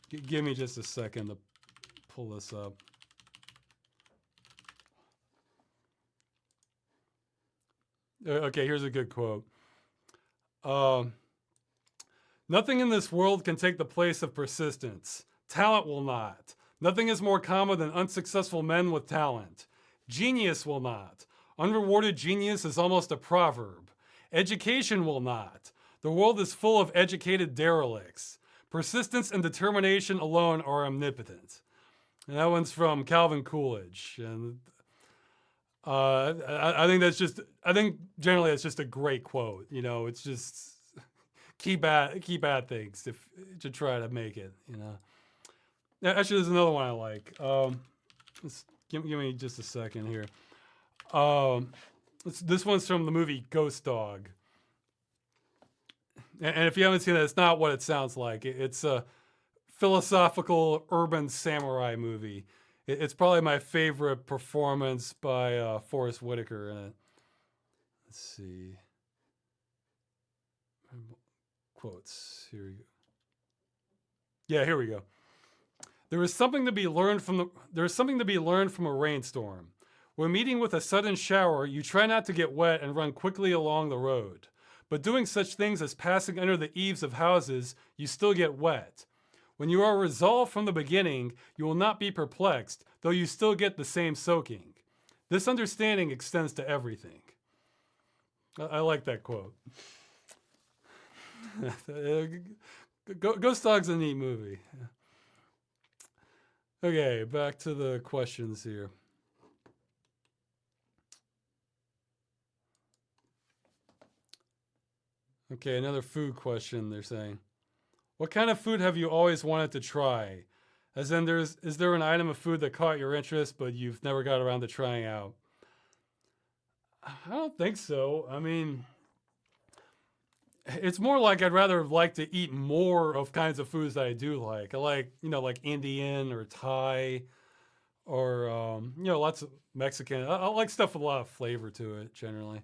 Speaker 1: Give me just a second to pull this up. Okay, here's a good quote. Nothing in this world can take the place of persistence. Talent will not. Nothing is more common than unsuccessful men with talent. Genius will not. Unrewarded genius is almost a proverb. Education will not. The world is full of educated derelicts. Persistence and determination alone are omnipotent. And that one's from Calvin Coolidge. And I think I think generally it's just a great quote. It's just keep at things to try to make it. Actually, there's another one I like. Give me just a second here. This one's from the movie Ghost Dog. And if you haven't seen it, it's not what it sounds like. It's a philosophical urban samurai movie. It's probably my favorite performance by Forrest Whitaker in it. Let's see. Quotes. Here we go. Yeah, here we go. There is something to be learned from a rainstorm. When meeting with a sudden shower, you try not to get wet and run quickly along the road. But doing such things as passing under the eaves of houses, you still get wet. When you are resolved from the beginning, you will not be perplexed, though you still get the same soaking. This understanding extends to everything. I like that quote. Ghost Dog's a neat movie. Okay, back to the questions here. Okay, another food question. They're saying, what kind of food have you always wanted to try? As in, is there an item of food that caught your interest, but you've never got around to trying out? I don't think so. I mean, it's more like I'd rather like to eat more of kinds of foods that I do like. I like, like Indian or Thai or, lots of Mexican. I like stuff with a lot of flavor to it generally.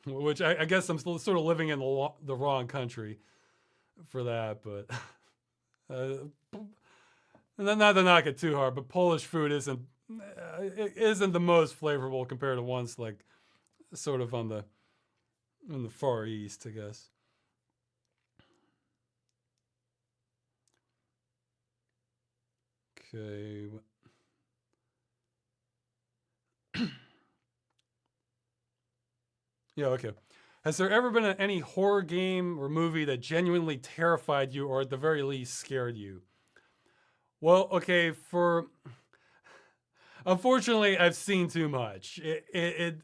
Speaker 1: Which I guess I'm still sort of living in the wrong country for that, but uh, not to knock it too hard, but Polish food it isn't the most flavorful compared to ones like sort of in the Far East, I guess. Okay. Yeah, okay. Has there ever been any horror game or movie that genuinely terrified you or at the very least scared you? Well, okay, for unfortunately, I've seen too much. It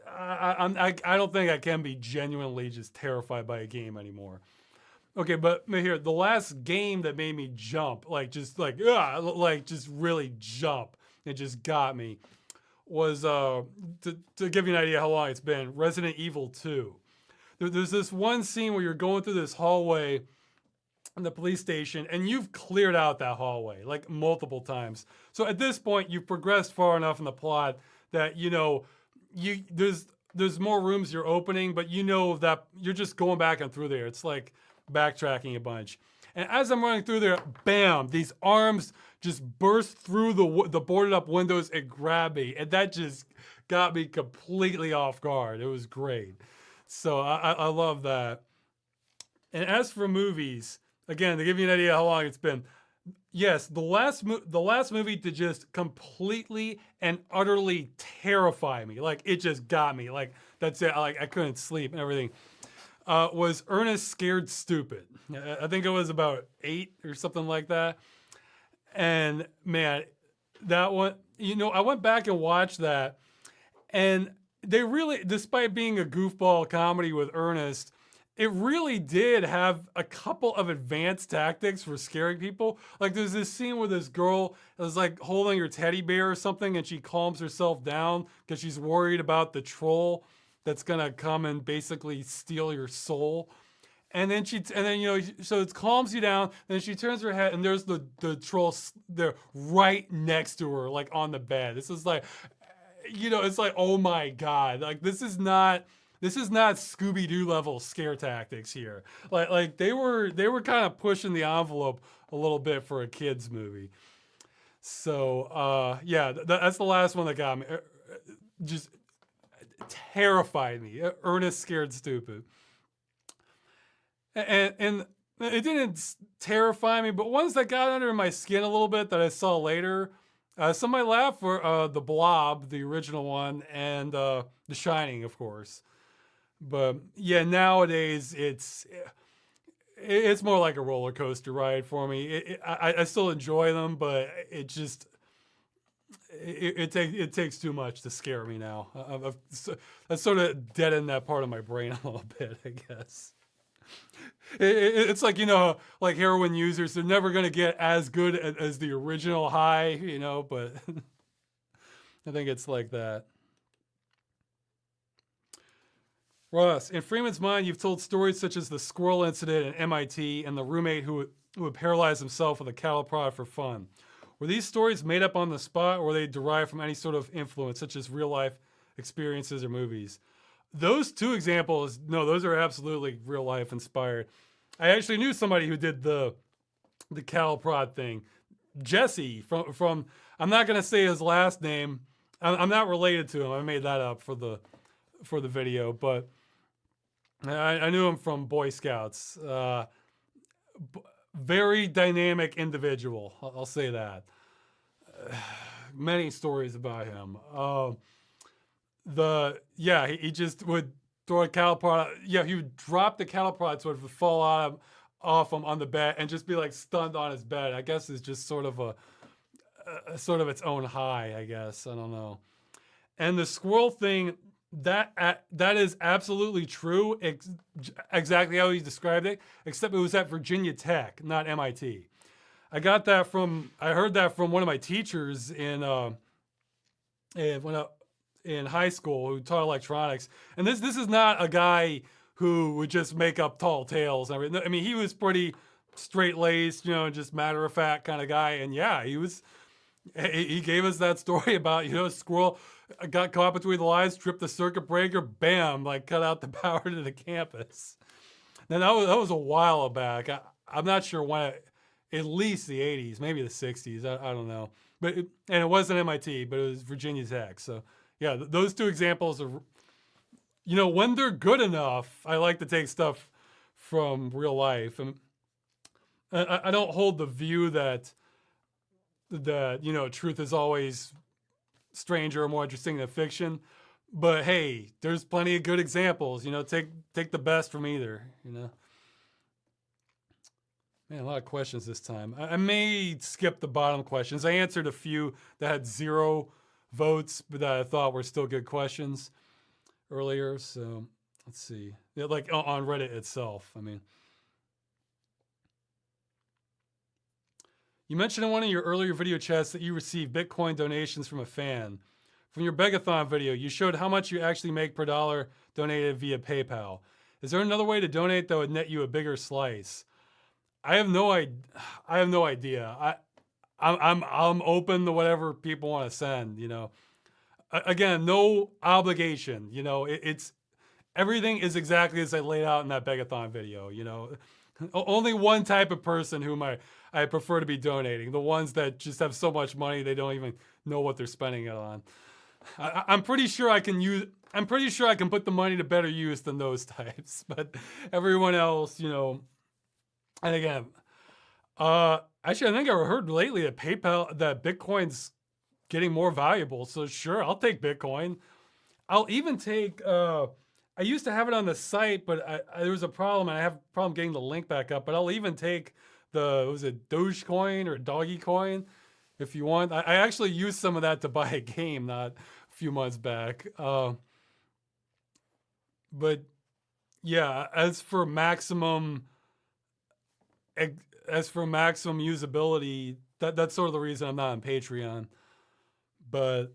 Speaker 1: I don't think I can be genuinely just terrified by a game anymore. Okay, but here, the last game that made me jump, like just really jump, it just got me, was to give you an idea how long it's been, Resident Evil 2. There's this one scene where you're going through this hallway in the police station and you've cleared out that hallway like multiple times. So at this point you've progressed far enough in the plot that there's more rooms you're opening, but you know that you're just going back and through there. It's like backtracking a bunch. And as I'm running through there, bam, these arms just burst through the boarded up windows and grab me. And that just got me completely off guard. It was great. So I love that. And as for movies, again, to give you an idea how long it's been, yes, the last movie to just completely and utterly terrify me, like it just got me, like that's it, like I couldn't sleep and everything, was Ernest Scared Stupid. I think it was about 8 or something like that. And man, that one, I went back and watched that, and they really, despite being a goofball comedy with Ernest, it really did have a couple of advanced tactics for scaring people. Like there's this scene where this girl is like holding her teddy bear or something, and she calms herself down because she's worried about the troll that's gonna come and basically steal your soul. So it calms you down. Then she turns her head, and there's the troll there right next to her, like on the bed. This is like, it's like, oh my god, like this is not Scooby-Doo level scare tactics here. Like they were kind of pushing the envelope a little bit for a kids movie. So yeah, that's the last one that got me. Just terrified me. Ernest Scared Stupid. And it didn't terrify me, but ones that got under my skin a little bit that I saw later. Some might laugh for The Blob, the original one, and The Shining, of course. But yeah, nowadays it's more like a roller coaster ride for me. I still enjoy them, but it takes too much to scare me now. I've sort of deadened that part of my brain a little bit, I guess. It's like, like heroin users, they're never going to get as good as the original high, but I think it's like that. Ross, in Freeman's mind, you've told stories such as the squirrel incident at MIT and the roommate who would paralyze himself with a cattle prod for fun. Were these stories made up on the spot, or were they derived from any sort of influence, such as real life experiences or movies? Those two examples, no, those are absolutely real life inspired. I actually knew somebody who did the cattle prod thing. Jesse from I'm not gonna say his last name. I'm not related to him. I made that up for the video, but I knew him from Boy Scouts. Very dynamic individual. I'll say that. Many stories about him. He just would throw a cattle prod. Yeah, he would drop the cattle prod so it would fall off him on the bed and just be like stunned on his bed. I guess it's just sort of a sort of its own high. I guess I don't know. And the squirrel thing, that is absolutely true, exactly how he described it, except it was at Virginia Tech, not MIT. I heard that from one of my teachers when in high school who taught electronics. And this is not a guy who would just make up tall tales. I mean, he was pretty straight laced, just matter of fact kind of guy. And yeah, he gave us that story about, squirrel got caught between the lines, tripped the circuit breaker, bam, like cut out the power to the campus. Now that was a while back. I'm not sure when, at least the 80s, maybe the 60s. I don't know. And it wasn't MIT, but it was Virginia Tech. So yeah, those two examples are, when they're good enough, I like to take stuff from real life. And I don't hold the view that truth is always stranger or more interesting than fiction. But hey, there's plenty of good examples. Take the best from either. Man, a lot of questions this time. I may skip the bottom questions. I answered a few that had 0 votes, but that I thought were still good questions earlier. So let's see. Yeah, like on Reddit itself. I mean, you mentioned in one of your earlier video chats that you received Bitcoin donations from a fan. From your Begathon video, you showed how much you actually make per dollar donated via PayPal. Is there another way to donate that would net you a bigger slice? I have no idea. I'm open to whatever people want to send. Again, no obligation. It's everything is exactly as I laid out in that Begathon video. Only one type of person whom I prefer to be donating. The ones that just have so much money they don't even know what they're spending it on. I'm pretty sure I can put the money to better use than those types. But everyone else, And again, actually, I think I heard lately that Bitcoin's getting more valuable. So sure, I'll take Bitcoin. I'll even take. I used to have it on the site, but there was a problem, and I have a problem getting the link back up. But I'll even take was it Dogecoin or Doggy Coin, if you want. I actually used some of that to buy a game not a few months back. But yeah, as for maximum usability, that's sort of the reason I'm not on Patreon. But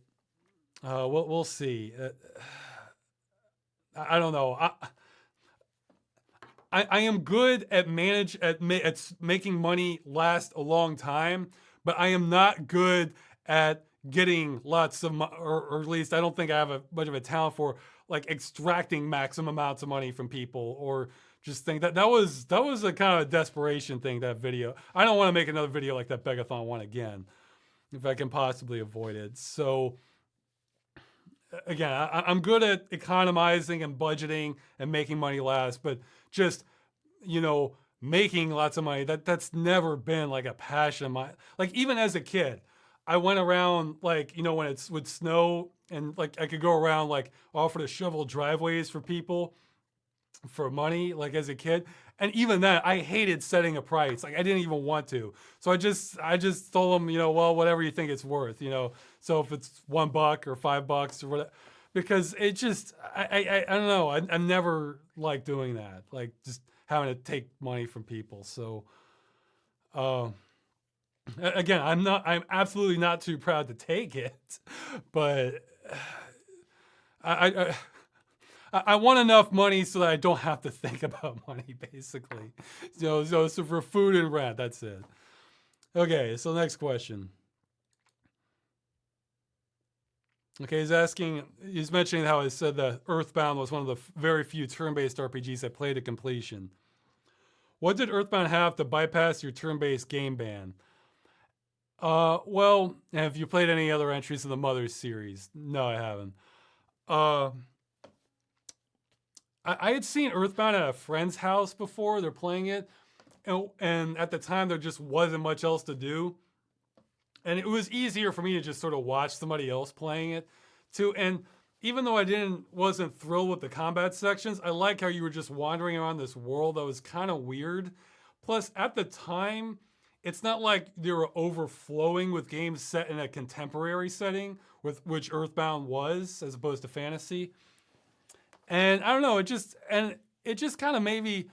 Speaker 1: we'll see. I don't know. I am good at making money last a long time, but I am not good at getting lots of or at least I don't think I have much of a talent for like extracting maximum amounts of money from people, or just think that was a kind of a desperation thing, that video. I don't want to make another video like that Begathon one again if I can possibly avoid it. So again, I'm good at economizing and budgeting and making money last, but just, making lots of money, that's never been like a passion of mine. Like even as a kid, I went around like, when it would snow and like I could go around like offer to shovel driveways for people for money, like as a kid. And even then I hated setting a price. Like I didn't even want to. So I just told them, well, whatever you think it's worth, so if it's $1 or $5 or whatever, because it just, I don't know. I never liked doing that. Like just having to take money from people. So, again, I'm absolutely not too proud to take it, but I want enough money so that I don't have to think about money, basically. So for food and rent, that's it. Okay, so next question. Okay, he's mentioning how I said that Earthbound was one of the very few turn-based RPGs I played to completion. What did Earthbound have to bypass your turn-based game ban? Well, have you played any other entries in the Mother series? No, I haven't. I had seen Earthbound at a friend's house before. They're playing it. And at the time, there just wasn't much else to do. And it was easier for me to just sort of watch somebody else playing it too. And even though I wasn't thrilled with the combat sections, I like how you were just wandering around this world that was kind of weird. Plus, at the time, it's not like they were overflowing with games set in a contemporary setting, with which Earthbound was, as opposed to fantasy. And I don't know, it just kind of maybe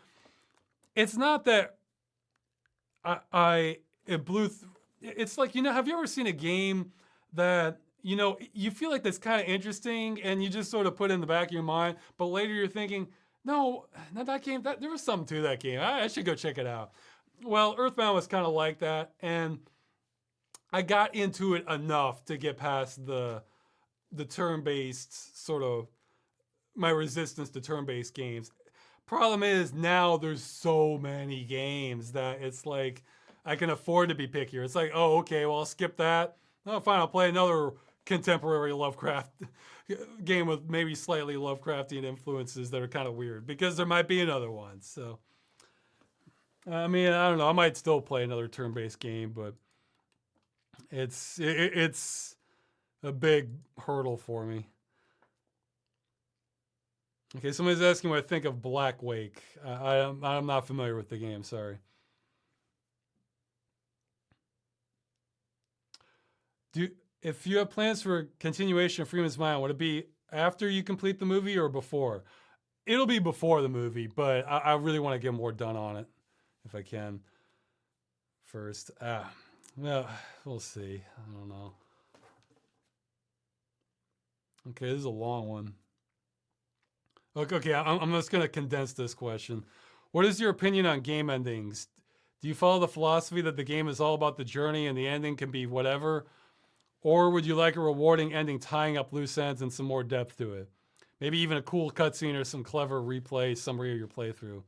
Speaker 1: it's not that I it blew. It's like, have you ever seen a game that you feel like that's kind of interesting and you just sort of put it in the back of your mind, but later you're thinking, no, not that game. There was something to that game. I should go check it out. Well, Earthbound was kind of like that, and I got into it enough to get past the turn-based sort of my resistance to turn-based games. Problem is now there's so many games that it's like I can afford to be pickier. It's like, oh, okay, well, I'll skip that. Oh, fine, I'll play another contemporary Lovecraft game with maybe slightly Lovecraftian influences that are kind of weird, because there might be another one. So, I mean, I don't know. I might still play another turn-based game, but it's a big hurdle for me. Okay, somebody's asking what I think of Black Wake. I'm not familiar with the game. Sorry. If you have plans for a continuation of Freeman's Mind, would it be after you complete the movie or before? It'll be before the movie, but I really want to get more done on it if I can first. Well, we'll see. I don't know. Okay, this is a long one. Okay, I'm just going to condense this question. What is your opinion on game endings? Do you follow the philosophy that the game is all about the journey and the ending can be whatever? Or would you like a rewarding ending tying up loose ends and some more depth to it? Maybe even a cool cutscene or some clever replay summary of your playthrough.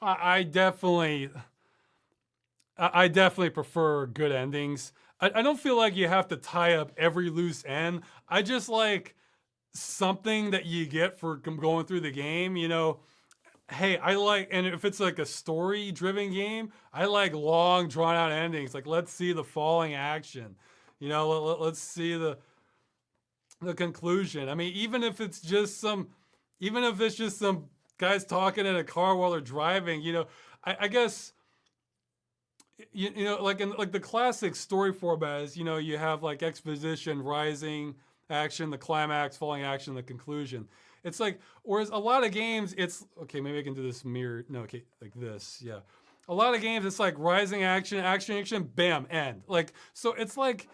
Speaker 1: I definitely prefer good endings. I don't feel like you have to tie up every loose end. I just like something that you get for going through the game, Hey, and if it's like a story-driven game, I like long, drawn-out endings. Like, let's see the falling action. Let's see the conclusion. I mean, even if it's just some guys talking in a car while they're driving, I guess, like in like the classic story formats, you have like exposition, rising action, the climax, falling action, the conclusion. It's like, whereas a lot of games, it's, okay, maybe I can do this mirror. No, okay, like this, yeah. A lot of games, it's like rising action, action, bam, end. Like, so it's like,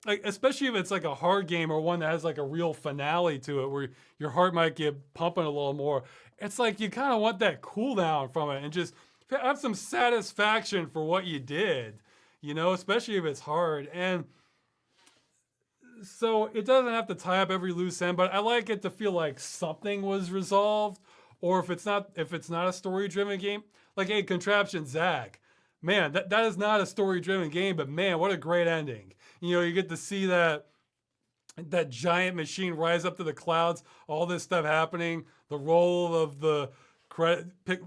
Speaker 1: like, especially if it's like a hard game or one that has like a real finale to it where your heart might get pumping a little more. It's like you kind of want that cool down from it and just have some satisfaction for what you did, especially if it's hard. And so it doesn't have to tie up every loose end, but I like it to feel like something was resolved. Or if it's not a story-driven game, like, hey, Contraption Zag, man, that is not a story-driven game, but man, what a great ending. You get to see that giant machine rise up to the clouds, all this stuff happening, the roll of the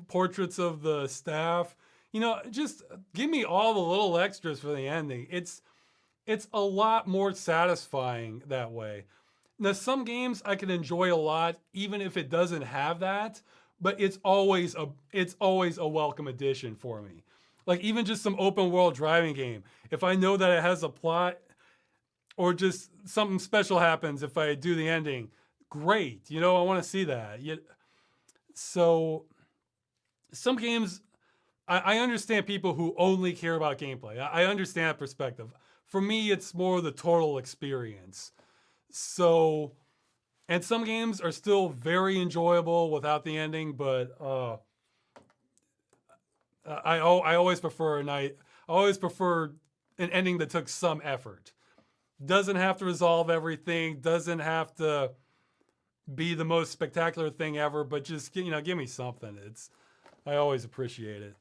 Speaker 1: portraits of the staff. Just give me all the little extras for the ending. It's a lot more satisfying that way. Now, some games I can enjoy a lot, even if it doesn't have that, but it's always a welcome addition for me. Like, even just some open world driving game. If I know that it has a plot or just something special happens if I do the ending, great. I want to see that. So some games, I understand people who only care about gameplay. I understand that perspective. For me, it's more the total experience. So, and some games are still very enjoyable without the ending, but I always prefer an ending that took some effort. Doesn't have to resolve everything. Doesn't have to be the most spectacular thing ever, but just give me something. I always appreciate it.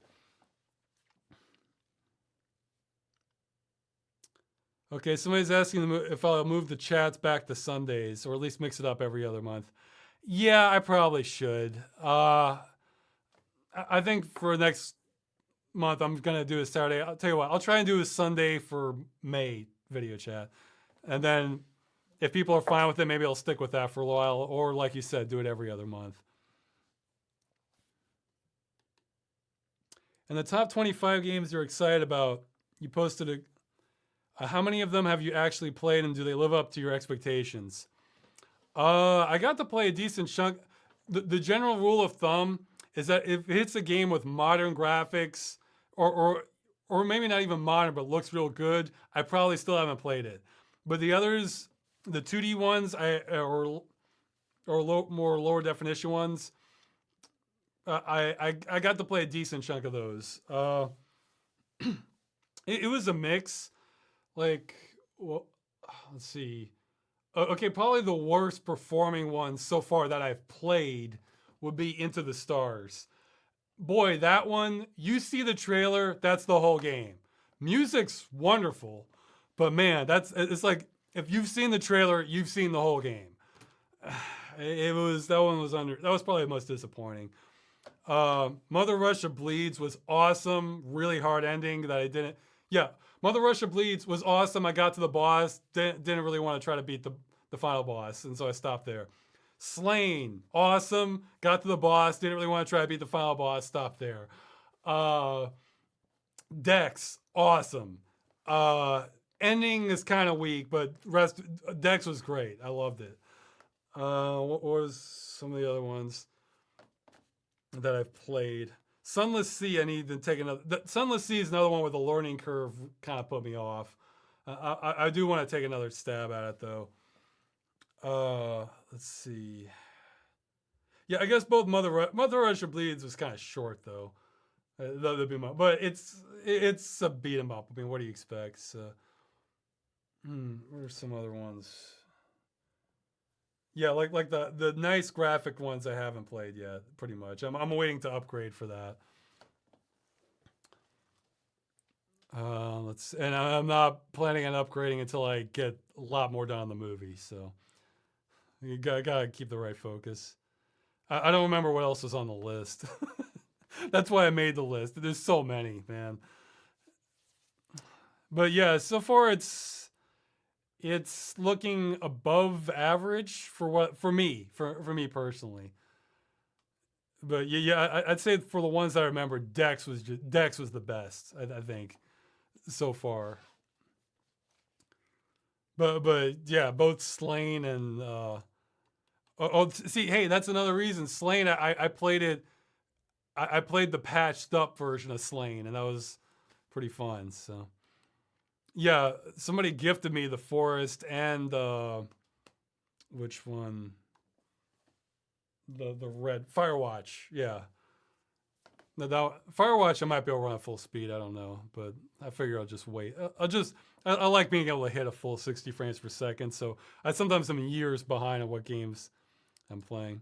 Speaker 1: Okay, somebody's asking if I'll move the chats back to Sundays, or at least mix it up every other month. Yeah, I probably should. I think for next month, I'm going to do a Saturday. I'll tell you what, I'll try and do a Sunday for May video chat. And then if people are fine with it, maybe I'll stick with that for a while. Or like you said, do it every other month. And the top 25 games you're excited about, you posted how many of them have you actually played, and do they live up to your expectations? I got to play a decent chunk. The general rule of thumb is that if it's a game with modern graphics, or maybe not even modern but looks real good, I probably still haven't played it. But the others, the 2D ones, more lower definition ones, I got to play a decent chunk of those. It was a mix. Like, well, let's see. Okay, probably the worst performing one so far that I've played would be Into the Stars. Boy, that one, you see the trailer, that's the whole game. Music's wonderful, but man, it's like if you've seen the trailer, you've seen the whole game. That was probably the most disappointing. Mother Russia Bleeds was awesome, really hard ending that I didn't. Yeah, Mother Russia Bleeds was awesome. I got to the boss, didn't really want to try to beat the final boss, and so I stopped there. Slain, awesome. Got to the boss, didn't really want to try to beat the final boss, stopped there. Dex, awesome. Ending is kind of weak, but Dex was great. I loved it. What was some of the other ones that I've played? Sunless Sea, I need to take another. Sunless Sea is another one with a learning curve, kind of put me off. I do want to take another stab at it though. Let's see. Yeah, I guess both Mother Russia Bleeds was kind of short though. But it's a beat 'em up. I mean, what do you expect? So, what are some other ones? Yeah, like the nice graphic ones I haven't played yet. Pretty much, I'm waiting to upgrade for that. And I'm not planning on upgrading until I get a lot more done on the movie. So you gotta keep the right focus. I don't remember what else was on the list. That's why I made the list. There's so many, man. But yeah, so far it's looking above average for me personally. But yeah, I'd say for the ones that I remember, Dex was the best. I think so far. But yeah, both Slain and see, hey, that's another reason. Slain, I played it. I played the patched up version of Slain, and that was pretty fun. So yeah, somebody gifted me the Forest and which one? The red Firewatch. Yeah. Now, Firewatch, I might be able to run at full speed. I don't know, but I figure I'll just wait. I like being able to hit a full 60 frames per second. So I sometimes am years behind on what games I'm playing.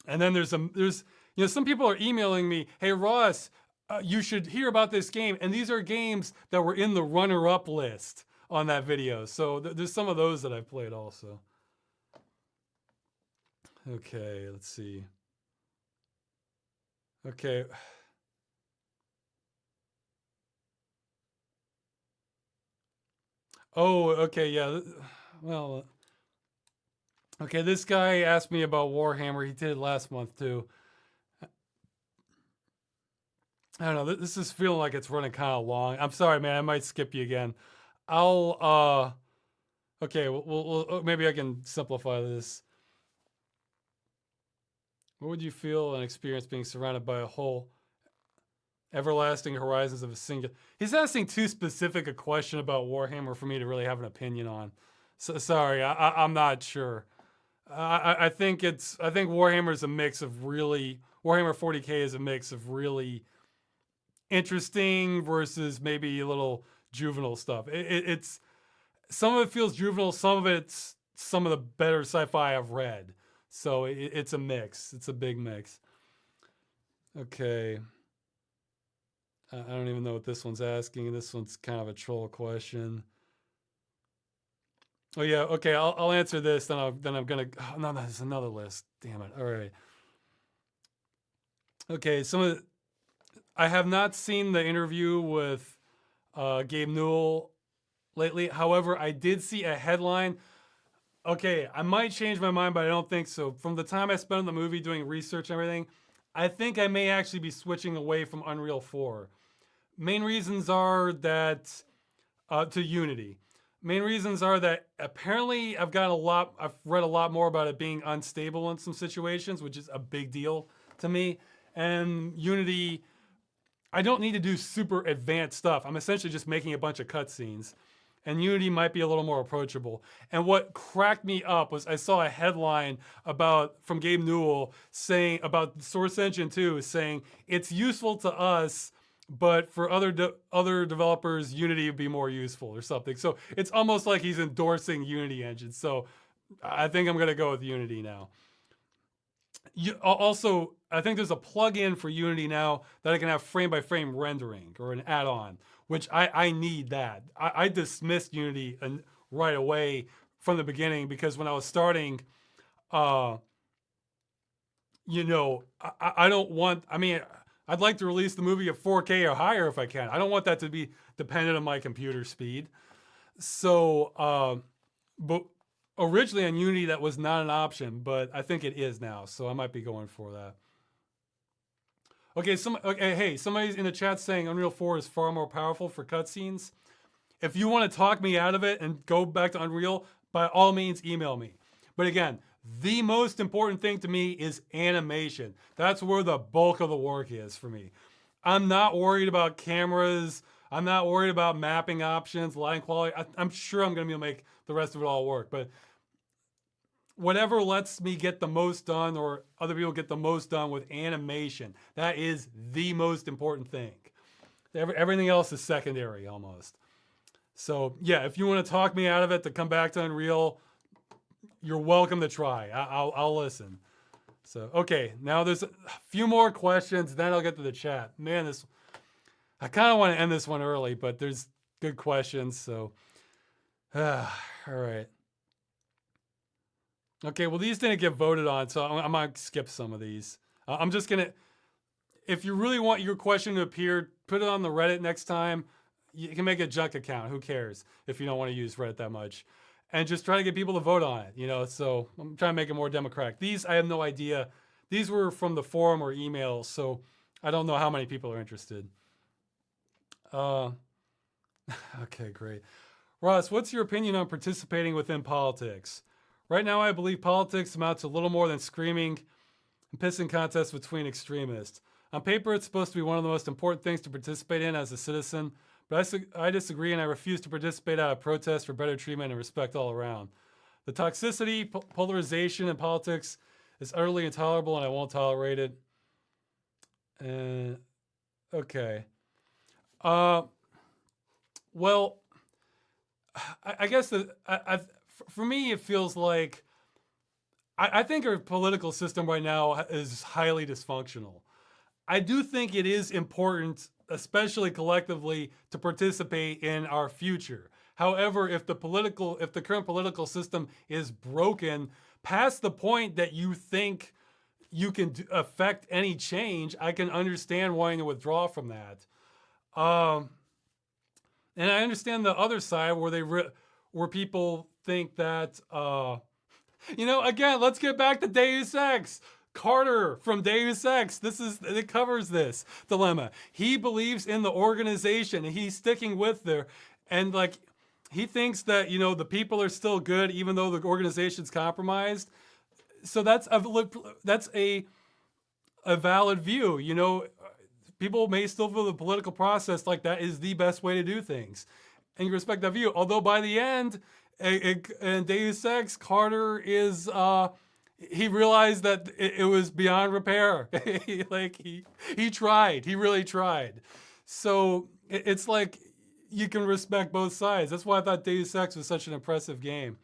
Speaker 1: And then there's some people are emailing me, hey Ross, you should hear about this game. And these are games that were in the runner-up list on that video. So there's some of those that I've played also. Okay, let's see. Okay. Oh, okay, yeah. Well, okay, this guy asked me about Warhammer. He did it last month too. I don't know. This is feeling like it's running kind of long. I'm sorry, man. I might skip you again. I'll okay, we'll maybe I can simplify this. What would you feel and experience being surrounded by a whole everlasting horizons of a single? He's asking too specific a question about Warhammer for me to really have an opinion on. So sorry, I'm not sure. I think Warhammer is a mix of really Warhammer 40K is a mix of really interesting versus maybe a little juvenile stuff. It's some of it feels juvenile, some of it's some of the better sci-fi I've read. So it's a mix. It's a big mix. Okay. I don't even know what this one's asking. This one's kind of a troll question. Oh yeah, okay. I'll answer this. Then I'm gonna. Oh, no, there's another list. Damn it. All right. Okay. I have not seen the interview with Gabe Newell lately. However, I did see a headline. Okay, I might change my mind, but I don't think so. From the time I spent on the movie doing research and everything, I think I may actually be switching away from Unreal 4. Main reasons are that to Unity. Main reasons are that apparently I've read a lot more about it being unstable in some situations, which is a big deal to me. And Unity, I don't need to do super advanced stuff. I'm essentially just making a bunch of cutscenes. And Unity might be a little more approachable. And what cracked me up was I saw a headline from Gabe Newell saying about Source Engine 2, saying it's useful to us, but for other developers, Unity would be more useful or something. So it's almost like he's endorsing Unity engine. So I think I'm gonna go with Unity now. Also, I think there's a plugin for Unity now that I can have frame-by-frame rendering or an add-on, which I need that. I dismissed Unity right away from the beginning because when I was starting, I don't want, I'd like to release the movie at 4K or higher if I can. I don't want that to be dependent on my computer speed. So, but originally on Unity that was not an option, but I think it is now. So I might be going for that. Okay, hey, somebody's in the chat saying Unreal 4 is far more powerful for cutscenes. If you want to talk me out of it and go back to Unreal, by all means, email me. But again, the most important thing to me is animation. That's where the bulk of the work is for me. I'm not worried about cameras. I'm not worried about mapping options, lighting quality. I'm sure I'm going to be able to make the rest of it all work. But whatever lets me get the most done or other people get the most done with animation, that is the most important thing. Everything else is secondary almost. So yeah, if you want to talk me out of it to come back to Unreal, you're welcome to try. I'll listen. So, okay, now there's a few more questions, then I'll get to the chat. Man, I kind of want to end this one early, but there's good questions, so. All right. Okay, well, these didn't get voted on, so I'm going to skip some of these. I'm just going to, if you really want your question to appear, put it on the Reddit next time. You can make a junk account. Who cares if you don't want to use Reddit that much? And just try to get people to vote on it, so I'm trying to make it more democratic. These, I have no idea. These were from the forum or emails, so I don't know how many people are interested. Okay, great. Ross, what's your opinion on participating within politics? Right now, I believe politics amounts to little more than screaming and pissing contests between extremists. On paper, it's supposed to be one of the most important things to participate in as a citizen, but I disagree and I refuse to participate out of protest for better treatment and respect all around. The toxicity, polarization in politics is utterly intolerable and I won't tolerate it. Okay. Well, I guess for me, it feels like I think our political system right now is highly dysfunctional. I do think it is important, especially collectively, to participate in our future. However, if the current political system is broken past the point that you think you can affect any change, I can understand wanting to withdraw from that. And I understand the other side where people think that, again, let's get back to Deus Ex. Carter from Deus Ex, it covers this dilemma. He believes in the organization and he's sticking with there. And he thinks that, the people are still good even though the organization's compromised. So that's a valid view, People may still feel the political process like that is the best way to do things. And you respect that view. Although by the end, in Deus Ex, Carter is, he realized that it was beyond repair. he tried. He really tried. So it's like you can respect both sides. That's why I thought Deus Ex was such an impressive game.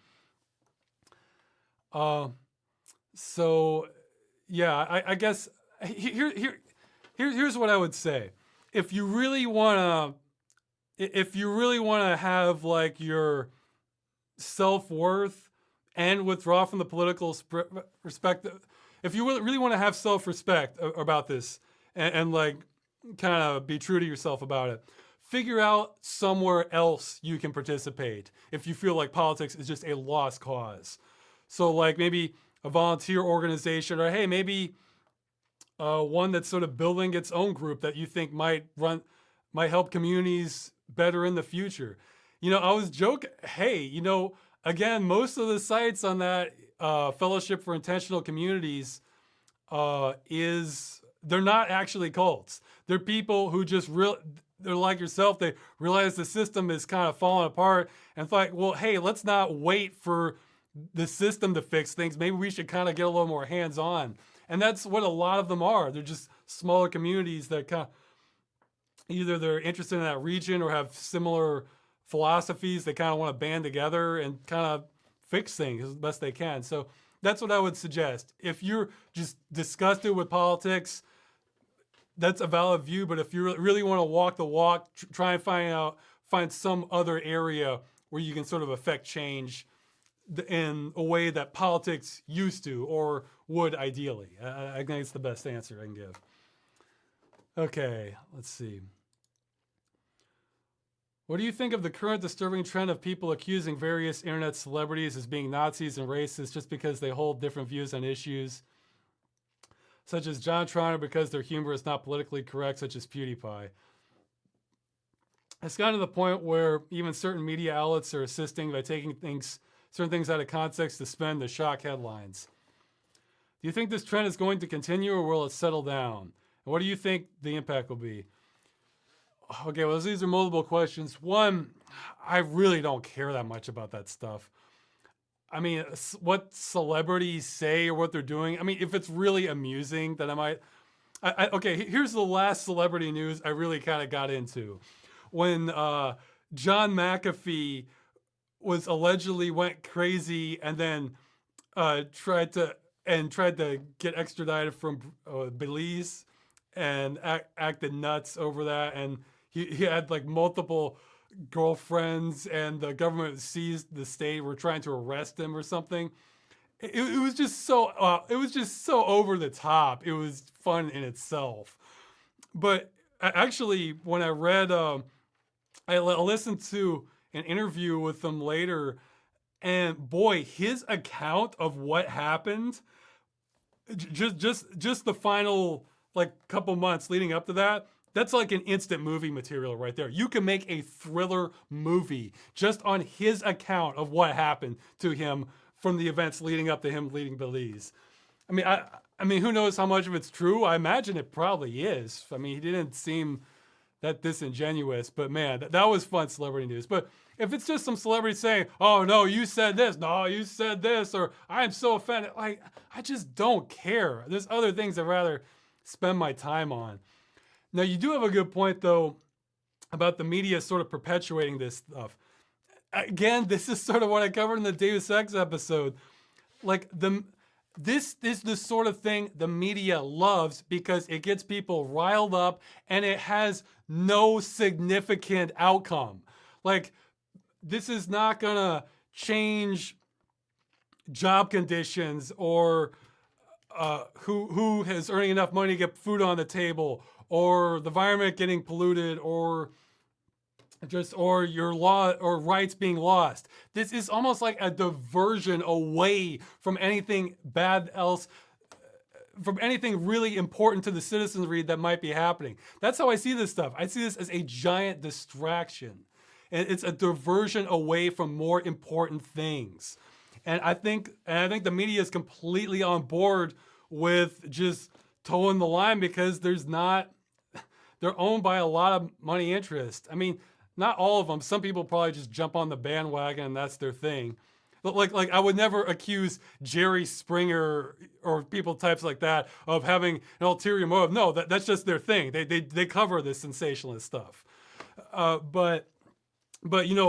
Speaker 1: So yeah, I guess here's what I would say. If you really wanna have your self-worth and withdraw from the political perspective, if you really want to have self-respect about this and kind of be true to yourself about it, figure out somewhere else you can participate if you feel like politics is just a lost cause. So maybe a volunteer organization, or hey, maybe one that's sort of building its own group that you think might help communities better in the future. I was joking. Hey, again, most of the sites on that Fellowship for Intentional Communities is they're not actually cults. They're people who just they're like yourself. They realize the system is kind of falling apart, and it's like, well, hey, let's not wait for the system to fix things. Maybe we should kind of get a little more hands on. And that's what a lot of them are. They're just smaller communities that kind of either they're interested in that region or have similar philosophies. They kind of want to band together and kind of fix things as best they can. So that's what I would suggest. If you're just disgusted with politics, that's a valid view. But if you really want to walk the walk, try and find some other area where you can sort of affect change in a way that politics used to or would ideally. I think it's the best answer I can give. Okay, let's see. What do you think of the current disturbing trend of people accusing various internet celebrities as being Nazis and racist just because they hold different views on issues, such as John Trotter, because their humor is not politically correct, such as PewDiePie? It's gotten to the point where even certain media outlets are assisting by taking certain things out of context to spin to shock headlines. Do you think this trend is going to continue or will it settle down? And what do you think the impact will be? Okay, well, these are multiple questions. One, I really don't care that much about that stuff. I mean, what celebrities say or what they're doing. I mean, if it's really amusing, then I might. Okay, here's the last celebrity news I really kind of got into. When John McAfee was allegedly went crazy and then tried to get extradited from Belize and acted nuts over that, and he had like multiple girlfriends, and the government seized the state, were trying to arrest him or something. It was just so over the top. It was fun in itself. But actually, when I read, I listened to an interview with him later, and boy, his account of what happened, just the final like couple months leading up to that, that's like an instant movie material right there. You can make a thriller movie just on his account of what happened to him from the events leading up to him leaving Belize. I mean, who knows how much of it's true? I imagine it probably is. I mean, he didn't seem that disingenuous, but man, that was fun celebrity news. But if it's just some celebrity saying, "Oh no, you said this," "No, you said this," or "I'm so offended," like, I just don't care. There's other things I'd rather spend my time on. Now, you do have a good point though about the media sort of perpetuating this stuff. Again, this is sort of what I covered in the Deus Ex episode. Like this is the sort of thing the media loves because it gets people riled up and it has no significant outcome. Like, this is not gonna change job conditions or who is earning enough money to get food on the table, or the environment getting polluted, or your law or rights being lost. This is almost like a diversion away from anything bad else, from anything really important to the citizenry that might be happening. That's how I see this stuff. I see this as a giant distraction. And it's a diversion away from more important things. And I think the media is completely on board with just towing the line because they're owned by a lot of money interest. I mean, not all of them. Some people probably just jump on the bandwagon and that's their thing. But like I would never accuse Jerry Springer or people types like that of having an ulterior motive. No, that's just their thing. They cover this sensationalist stuff. But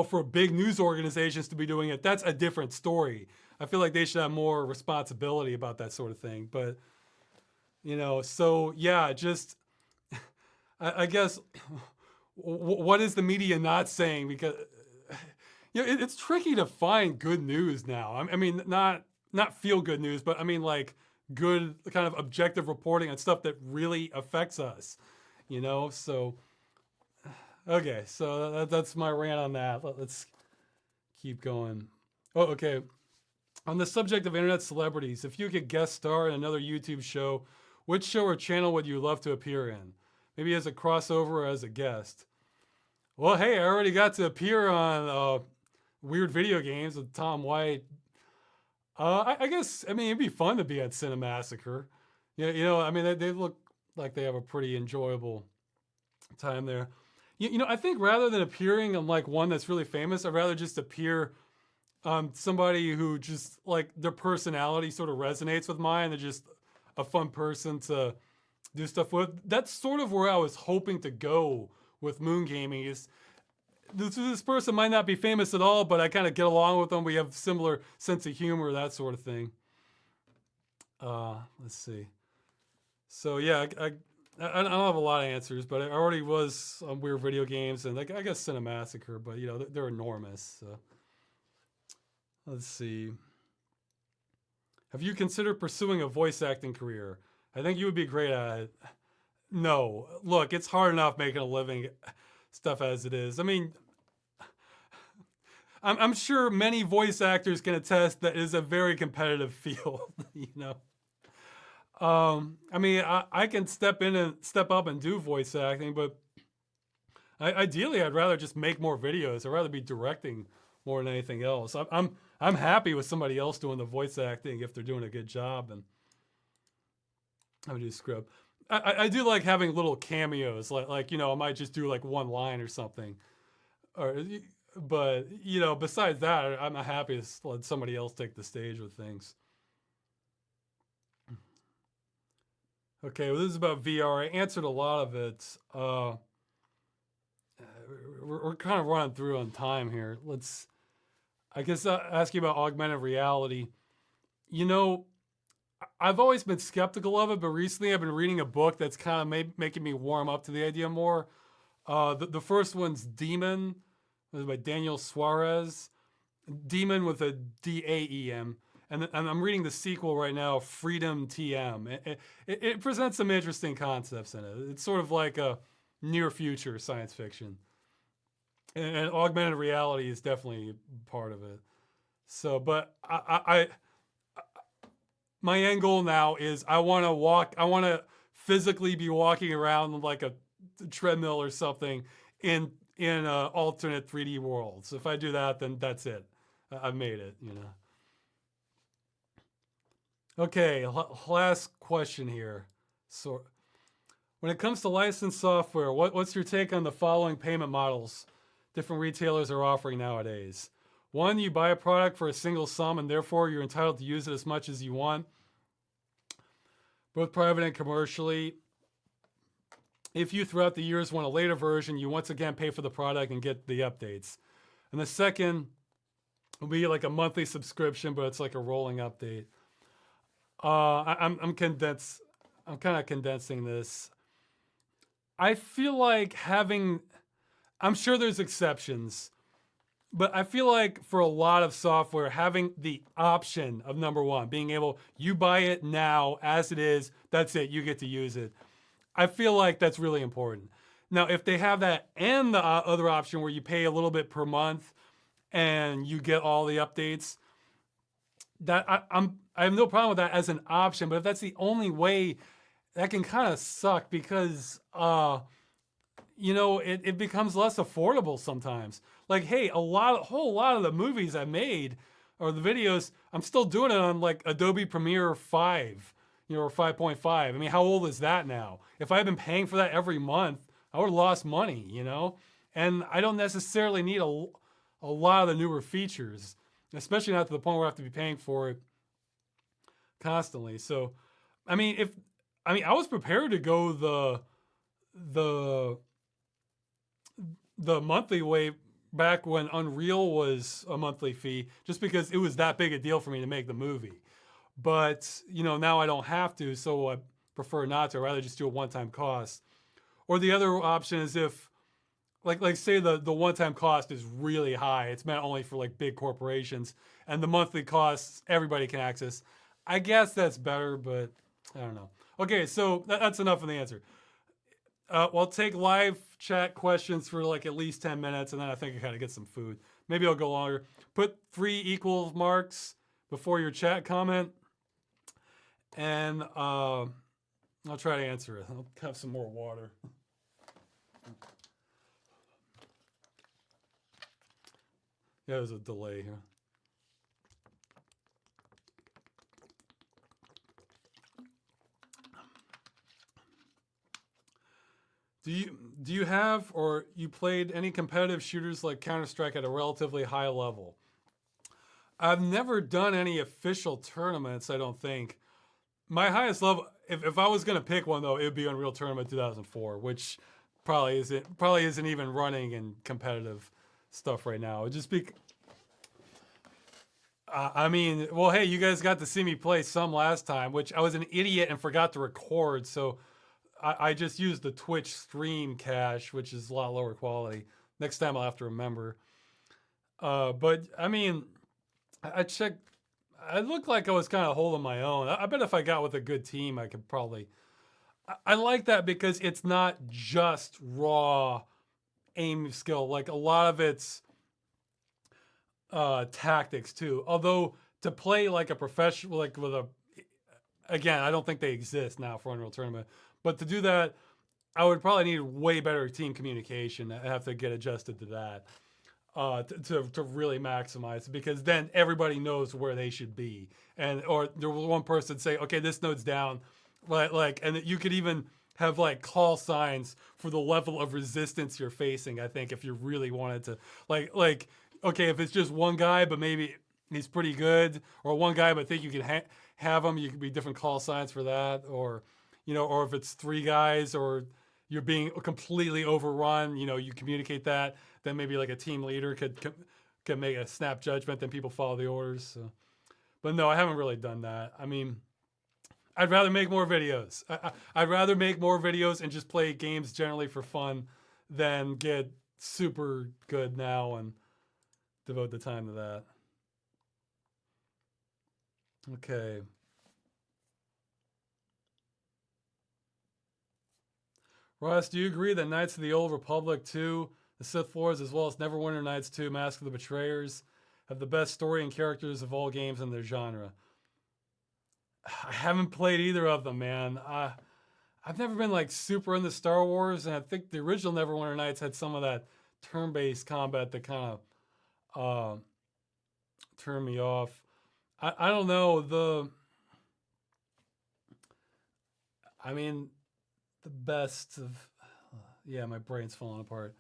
Speaker 1: for big news organizations to be doing it, that's a different story. I feel like they should have more responsibility about that sort of thing. But so yeah, just I guess what is the media not saying? Because it's tricky to find good news now. I mean, not feel good news, but I mean like good kind of objective reporting on stuff that really affects us. So okay, so that's my rant on that. Let's keep going. Oh, okay. On the subject of internet celebrities, if you could guest star in another YouTube show, Which show or channel would you love to appear in? Maybe as a crossover or as a guest. Well, hey, I already got to appear on Weird Video Games with Tom White. I guess, I mean, it'd be fun to be at Cinemassacre. Yeah, I mean, they look like they have a pretty enjoyable time there. I think rather than appearing on like one that's really famous, I'd rather just appear somebody who just like their personality sort of resonates with mine. They're just a fun person to do stuff with. That's sort of where I was hoping to go with Moon Gaming. Is this person might not be famous at all, but I kind of get along with them. We have similar sense of humor, that sort of thing. Let's see. So yeah, I don't have a lot of answers, but I already was on Weird Video Games, and like I guess Cinemassacre, but they're enormous. So. Let's see. Have you considered pursuing a voice acting career? I think you would be great at it. No, look, it's hard enough making a living stuff as it is. I mean, I'm sure many voice actors can attest that it is a very competitive field. I mean, I can step up and do voice acting, but ideally, I'd rather just make more videos. I'd rather be directing more than anything else. I'm happy with somebody else doing the voice acting if they're doing a good job. And I would do script. I do like having little cameos, like I might just do like one line or something, but besides that, I'm happy to let somebody else take the stage with things. Okay, well, this is about VR. I answered a lot of it. We're kind of running through on time here. I guess ask you about augmented reality. I've always been skeptical of it, but recently I've been reading a book that's kind of making me warm up to the idea more. The first one's Demon. It was by Daniel Suarez. Demon with a D-A-E-M. And I'm reading the sequel right now, Freedom TM. It presents some interesting concepts in it. It's sort of like a near future science fiction. And augmented reality is definitely part of it. So, but my end goal now is I want to physically be walking around like a treadmill or something in alternate 3D worlds. If I do that, then that's it. I've made it, Okay, last question here. So, when it comes to licensed software, what's your take on the following payment models different retailers are offering nowadays? One, you buy a product for a single sum and therefore you're entitled to use it as much as you want, both private and commercially. If you, throughout the years, want a later version, you once again pay for the product and get the updates. And the second will be like a monthly subscription, but it's like a rolling update. I'm kind of condensing this. I feel like I'm sure there's exceptions, but I feel like for a lot of software, having the option of number one, being able, you buy it now as it is, that's it, you get to use it. I feel like that's really important. Now, if they have that and the other option where you pay a little bit per month and you get all the updates, that I have no problem with that as an option. But if that's the only way, that can kind of suck because it becomes less affordable sometimes. Like, hey, a whole lot of the movies I made or the videos, I'm still doing it on like Adobe Premiere 5, or 5.5. I mean, how old is that now? If I had been paying for that every month, I would have lost money, And I don't necessarily need a lot of the newer features, especially not to the point where I have to be paying for it constantly. So, I was prepared to go the monthly way back when Unreal was a monthly fee, just because it was that big a deal for me to make the movie. But, now I don't have to, so I prefer not to. I'd rather just do a one-time cost. Or the other option is if, like say the one-time cost is really high. It's meant only for like big corporations, and the monthly costs everybody can access. I guess that's better, but I don't know. Okay, so that's enough of the answer. I'll take live chat questions for like at least 10 minutes, and then I think I gotta get some food. Maybe I'll go longer. Put 3 equal marks before your chat comment. And I'll try to answer it. I'll have some more water. Yeah, there's a delay here. Do you have or you played any competitive shooters like Counter-Strike at a relatively high level? I've never done any official tournaments, I don't think. My highest level, if I was gonna pick one though, it would be Unreal Tournament 2004, which probably isn't even running in competitive stuff right now. It'd just be, I mean, well, hey, you guys got to see me play some last time, which I was an idiot and forgot to record, so I just used the Twitch stream cache, which is a lot lower quality. Next time I'll have to remember. But I mean, I checked. I looked like I was kind of holding my own. I bet if I got with a good team, I could probably. I like that because it's not just raw aim skill. Like a lot of it's tactics too. Although to play like a professional, like with a, again, I don't think they exist now for Unreal Tournament. But to do that, I would probably need way better team communication. I have to get adjusted to that to really maximize it, because then everybody knows where they should be. And or there was one person say, okay, this node's down, and you could even have like call signs for the level of resistance you're facing. I think if you really wanted to, okay, if it's just one guy, but maybe he's pretty good, or one guy, but think you can have him, you could be different call signs for that, or or if it's three guys, or you're being completely overrun, you communicate that. Then maybe like a team leader could make a snap judgment. Then people follow the orders. So. But no, I haven't really done that. I mean, I'd rather make more videos. I'd rather make more videos and just play games generally for fun than get super good now and devote the time to that. Okay. Ross, do you agree that Knights of the Old Republic 2, the Sith Lords, as well as Neverwinter Nights 2, Mask of the Betrayers, have the best story and characters of all games in their genre? I haven't played either of them, man. I've never been like super into Star Wars, and I think the original Neverwinter Nights had some of that turn-based combat that kind of turned me off. I don't know. I mean, the best of, yeah, my brain's falling apart.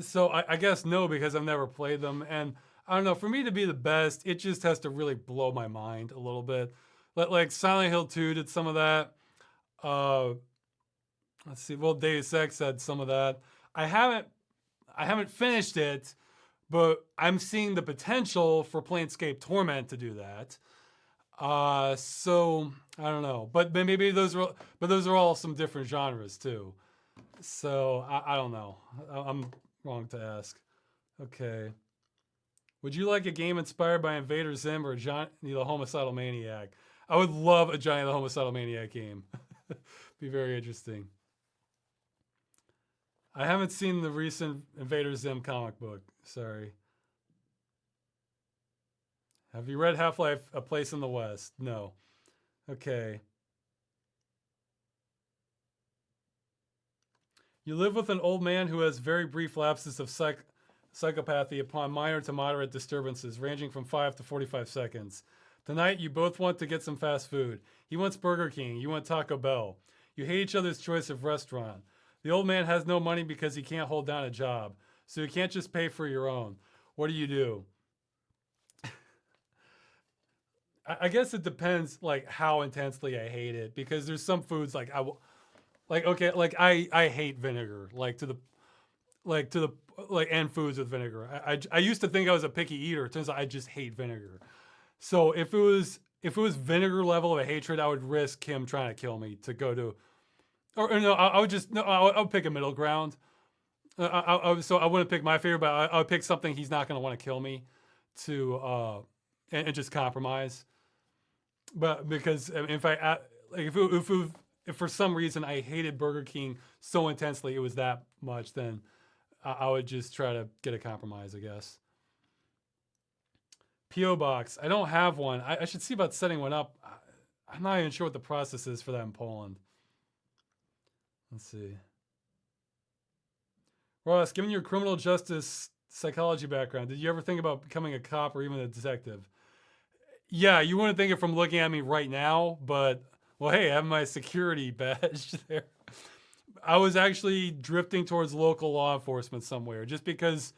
Speaker 1: So I guess no, because I've never played them. And I don't know, for me to be the best, it just has to really blow my mind a little bit. Like Silent Hill 2 did some of that. Let's see, well, Deus Ex had some of that. I haven't finished it, but I'm seeing the potential for Planescape Torment to do that. So I don't know, but maybe those are all some different genres too. So I don't know. I'm wrong to ask. Okay. Would you like a game inspired by Invader Zim or Johnny the Homicidal Maniac? I would love a Johnny the Homicidal Maniac game. Be very interesting. I haven't seen the recent Invader Zim comic book. Sorry. Have you read Half-Life: A Place in the West? No. Okay. You live with an old man who has very brief lapses of psychopathy upon minor to moderate disturbances, ranging from 5 to 45 seconds. Tonight, you both want to get some fast food. He wants Burger King. You want Taco Bell. You hate each other's choice of restaurant. The old man has no money because he can't hold down a job, so you can't just pay for your own. What do? I guess it depends, like, how intensely I hate it, because there's some foods like I hate vinegar, and foods with vinegar. I used to think I was a picky eater. It turns out I just hate vinegar. So if it was vinegar level of a hatred, I would risk him trying to kill me to go to, or no, I would pick a middle ground. So I wouldn't pick my favorite, but I would pick something he's not going to want to kill me to, and just compromise. But because if for some reason I hated Burger King so intensely, it was that much, then I would just try to get a compromise, I guess. P.O. Box. I don't have one. I should see about setting one up. I'm not even sure what the process is for that in Poland. Let's see. Ross, given your criminal justice psychology background, did you ever think about becoming a cop or even a detective? Yeah, you wouldn't think it from looking at me right now, but well, hey, I have my security badge there. I was actually drifting towards local law enforcement somewhere, just because,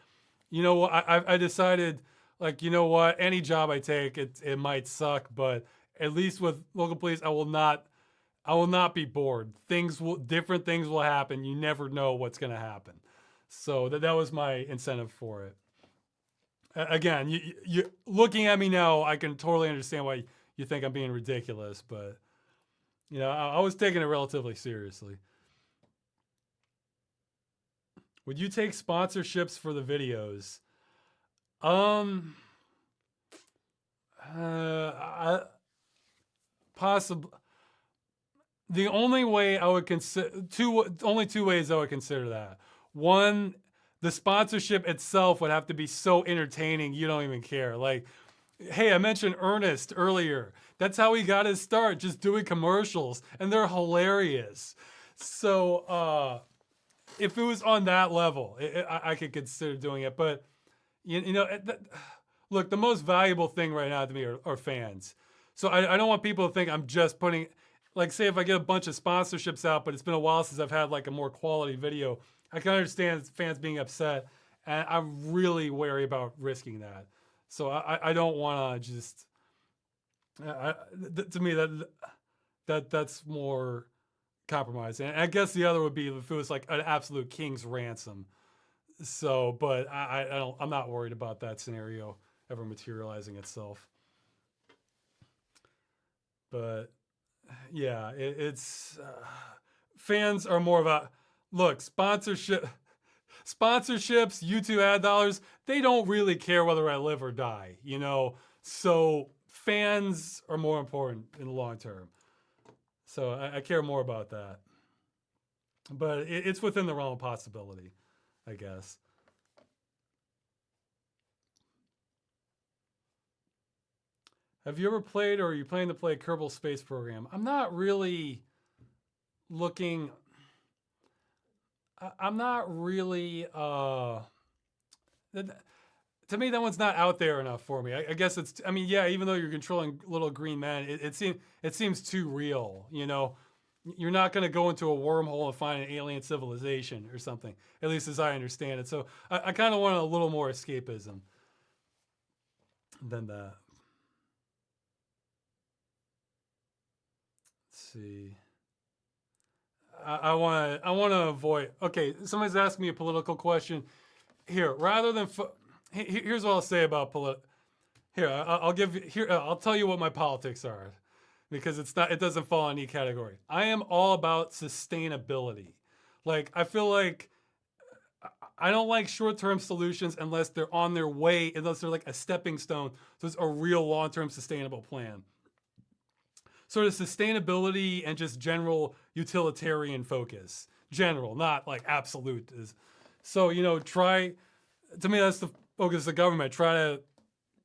Speaker 1: I decided, like, you know what, any job I take, it might suck, but at least with local police, I will not be bored. Different things will happen. You never know what's going to happen. So that was my incentive for it. Again, you looking at me now, I can totally understand why you think I'm being ridiculous, but I was taking it relatively seriously. Would you take sponsorships for the videos? Um, possibly. The only way I would consider only two ways I would consider that. One, the sponsorship itself would have to be so entertaining you don't even care. Like, hey, I mentioned Ernest earlier. That's how he got his start, just doing commercials, and they're hilarious. So if it was on that level, I could consider doing it. But look, the most valuable thing right now to me are fans. So I don't want people to think I'm just putting, like, say if I get a bunch of sponsorships out, but it's been a while since I've had like a more quality video, I can understand fans being upset, and I'm really wary about risking that. So I don't want to just, to me that's more compromise. And I guess the other would be if it was like an absolute king's ransom. So, but I'm not worried about that scenario ever materializing itself. But yeah, it's fans are more of a look sponsorships, YouTube ad dollars. They don't really care whether I live or die, So fans are more important in the long term. So I care more about that. But it's within the realm of possibility, I guess. Have you ever played or are you planning to play Kerbal Space Program? I'm not really looking. I'm not really. To me, that one's not out there enough for me. I guess it's. I mean, yeah. Even though you're controlling little green men, it seems too real. You're not going to go into a wormhole and find an alien civilization or something. At least as I understand it. So I kind of want a little more escapism than that. Let's see. I want to avoid. Okay, somebody's asked me a political question. Here, rather than here's what I'll say about Here, I'll give you here. I'll tell you what my politics are, because it doesn't fall in any category. I am all about sustainability. Like, I feel like I don't like short-term solutions unless they're on their way, unless they're like a stepping stone. So it's a real long-term sustainable plan. Sort of sustainability and just general utilitarian focus. General, not like absolute. So, to me, that's the focus of the government. Try to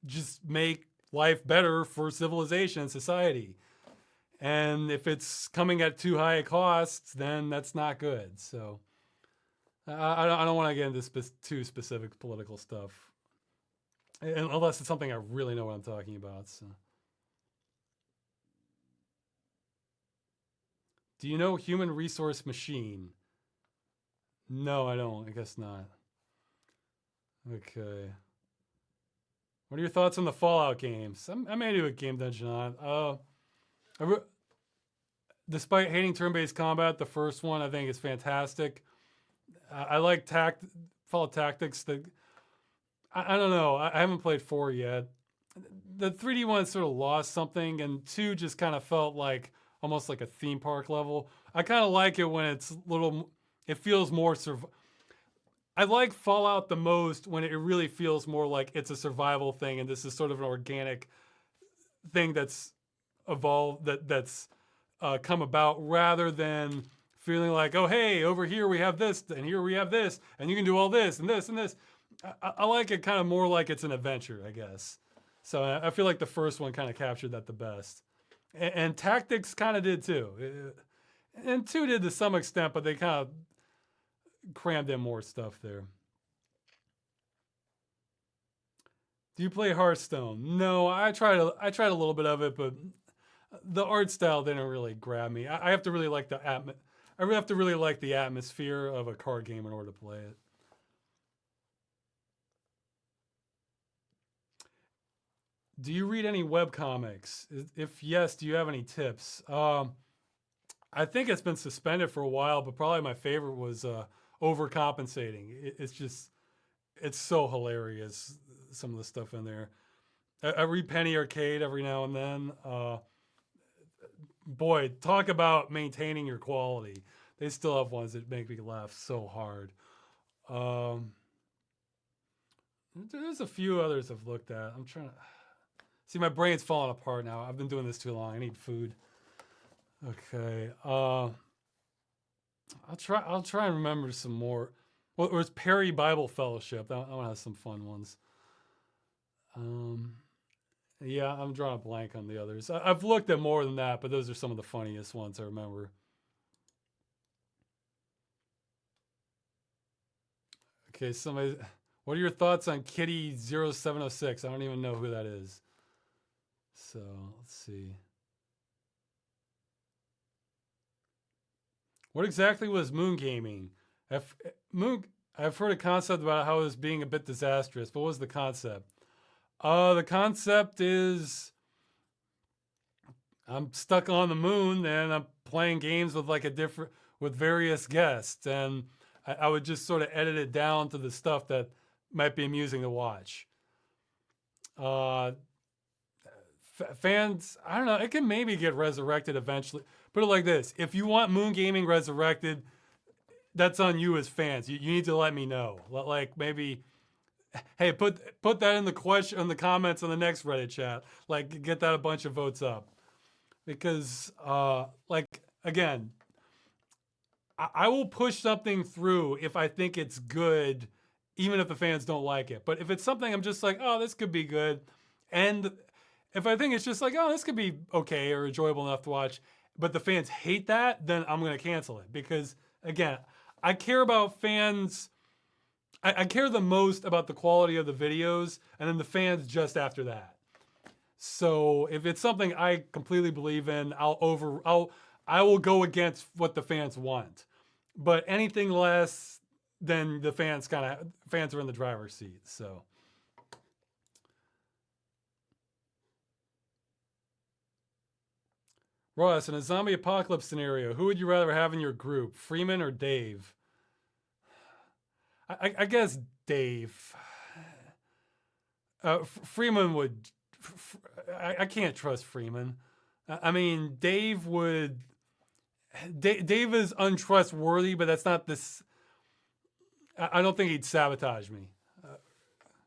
Speaker 1: just make life better for civilization and society. And if it's coming at too high a cost, then that's not good. So I don't want to get into too specific political stuff, unless it's something I really know what I'm talking about. So. Do you know Human Resource Machine? No, I don't. I guess not. Okay. What are your thoughts on the Fallout games? I may do a game dungeon on. Despite hating turn-based combat, the first one I think is fantastic. I like Fallout Tactics. I don't know. I haven't played 4 yet. The 3D one sort of lost something, and 2 just kind of felt like almost like a theme park level. I kind of like it when it's it feels more I like Fallout the most when it really feels more like it's a survival thing, and this is sort of an organic thing that's evolved, that's come about, rather than feeling like, oh, hey, over here we have this, and here we have this, and you can do all this, and this, and this. I like it kind of more like it's an adventure, I guess. So I feel like the first one kind of captured that the best. And Tactics kind of did too. And 2 did to some extent, but they kind of crammed in more stuff there. Do you play Hearthstone? No, I tried. I tried a little bit of it, but the art style didn't really grab me. I have to really like the I really have to really like the atmosphere of a card game in order to play it. Do you read any web comics? If yes, do you have any tips? I think it's been suspended for a while, but probably my favorite was Overcompensating. It's just it's so hilarious. Some of the stuff in there. I read Penny Arcade every now and then. Boy, talk about maintaining your quality. They still have ones that make me laugh so hard. Um, there's a few others I've looked at. I'm trying to see, my brain's falling apart now. I've been doing this too long. I need food. Okay. I'll try and remember some more. Well, it was Perry Bible Fellowship. That one has some fun ones. Um, yeah, I'm drawing a blank on the others. I've looked at more than that, but those are some of the funniest ones I remember. Okay, somebody. What are your thoughts on Kitty 0706? I don't even know who that is. So let's see. What exactly was moon gaming? I've, moon, I've heard a concept about how it was being a bit disastrous, but what was the concept? The concept is I'm stuck on the moon and I'm playing games with like a different with various guests, and I would just sort of edit it down to the stuff that might be amusing to watch. Uh, Fans, I don't know, it can maybe get resurrected eventually. Put it like this: if you want Moon Gaming resurrected, that's on you as fans. You need to let me know. Like maybe, hey, put that in the question in the comments on the next Reddit chat. Like get that a bunch of votes up, because like again, I will push something through if I think it's good, even if the fans don't like it. But if it's something I'm just like, oh, this could be good, and if I think it's just like, oh, this could be okay or enjoyable enough to watch, but the fans hate that, then I'm going to cancel it. Because again, I care about fans. I care the most about the quality of the videos, and then the fans just after that. So if it's something I completely believe in, I will go against what the fans want. But anything less than the fans are in the driver's seat. So Ross, in a zombie apocalypse scenario, who would you rather have in your group, Freeman or Dave? I guess Dave. Freeman would. I can't trust Freeman. I mean, Dave would. Dave is untrustworthy, but that's not this. I don't think he'd sabotage me,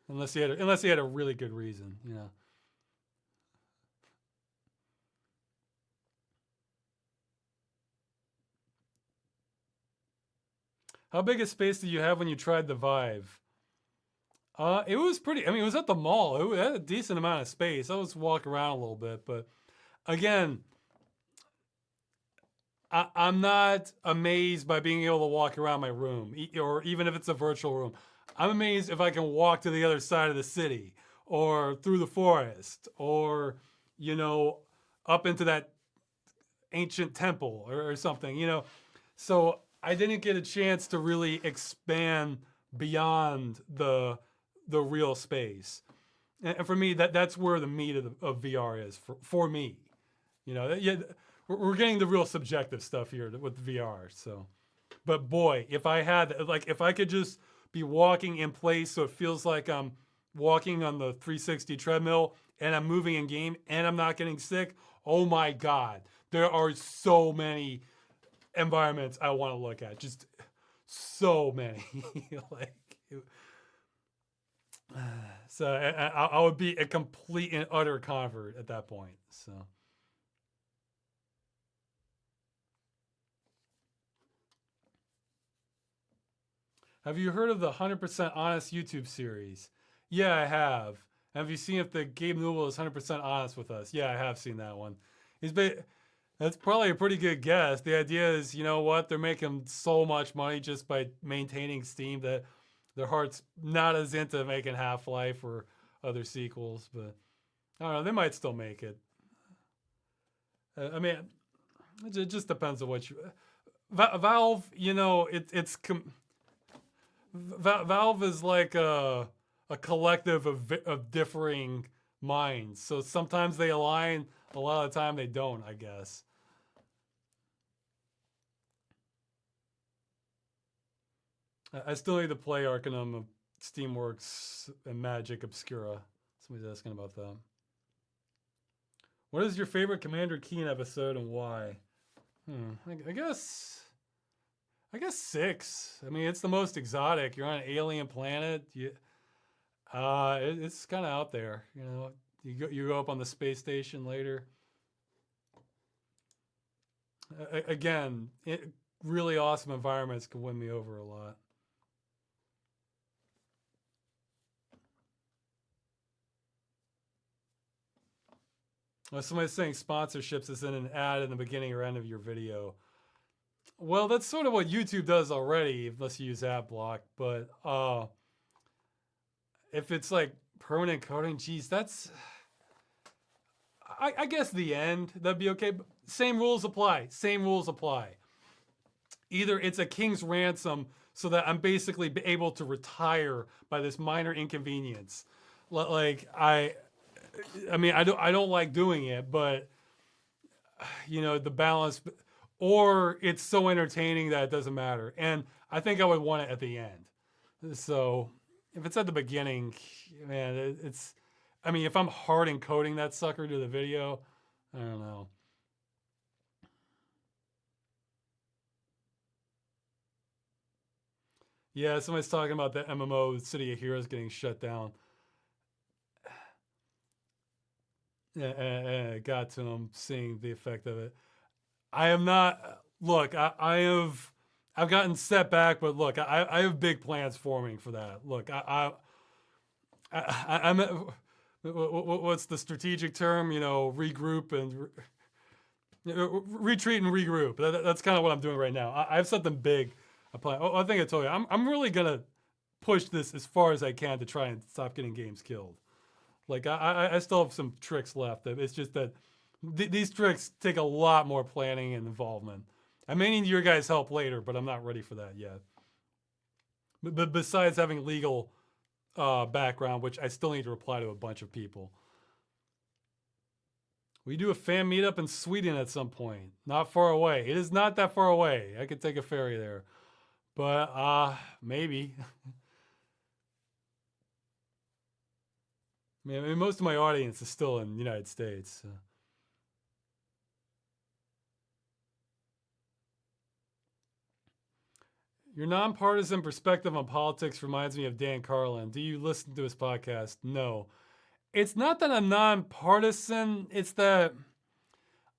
Speaker 1: unless he had a really good reason, you know. How big a space did you have when you tried the Vive? It was pretty. I mean, it was at the mall. It had a decent amount of space. I was walking around a little bit, but again, I'm not amazed by being able to walk around my room, or even if it's a virtual room. I'm amazed if I can walk to the other side of the city, or through the forest, or you know, up into that ancient temple or something. You know, so I didn't get a chance to really expand beyond the real space. And for me, that's where the meat of VR is for me. You know, yeah, we're getting the real subjective stuff here with VR. So, but boy, if I could just be walking in place, so it feels like I'm walking on the 360 treadmill and I'm moving in game and I'm not getting sick. Oh my God, there are so many environments I want to look at. Just so many. like. So I would be a complete and utter convert at that point. So. Have you heard of the 100% Honest YouTube series? Yeah, I have. Have you seen if the Gabe Newell is 100% honest with us? Yeah, I have seen that one. He's been. That's probably a pretty good guess. The idea is, you know what? They're making so much money just by maintaining Steam that their heart's not as into making Half-Life or other sequels. But I don't know. They might still make it. I mean, it just depends on what you. Valve, Valve is like a collective of differing minds. So sometimes they align, a lot of the time they don't, I guess. I still need to play Arcanum of Steamworks and Magic Obscura. Somebody's asking about that. What is your favorite Commander Keen episode and why? I guess 6. I mean, it's the most exotic. You're on an alien planet. It's kind of out there. You go up on the space station later. Again, really awesome environments can win me over a lot. Somebody's saying sponsorships is in an ad in the beginning or end of your video. Well, that's sort of what YouTube does already, unless you use AdBlock. But if it's like permanent coding, geez, that's... I guess the end, that'd be okay. But same rules apply. Same rules apply. Either it's a king's ransom so that I'm basically able to retire by this minor inconvenience. Like, I mean, I don't like doing it, but the balance, or it's so entertaining that it doesn't matter. And I think I would want it at the end. So if it's at the beginning, man, I mean, if I'm hard encoding that sucker to the video, I don't know. Yeah, somebody's talking about the MMO City of Heroes getting shut down. It got to him seeing the effect of it. I am not. Look, I've gotten set back, but look, I have big plans forming for that. Look, I'm. What's the strategic term? Regroup and retreat and regroup. That's kind of what I'm doing right now. I have something big. I think I told you. I'm really gonna push this as far as I can to try and stop getting games killed. Like, I still have some tricks left. It's just that these tricks take a lot more planning and involvement. I may need your guys' help later, but I'm not ready for that yet. But besides having legal background, which I still need to reply to a bunch of people. We do a fan meetup in Sweden at some point. Not far away. It is not that far away. I could take a ferry there. But maybe. I mean, most of my audience is still in the United States. So. Your nonpartisan perspective on politics reminds me of Dan Carlin. Do you listen to his podcast? No. It's not that I'm nonpartisan. It's that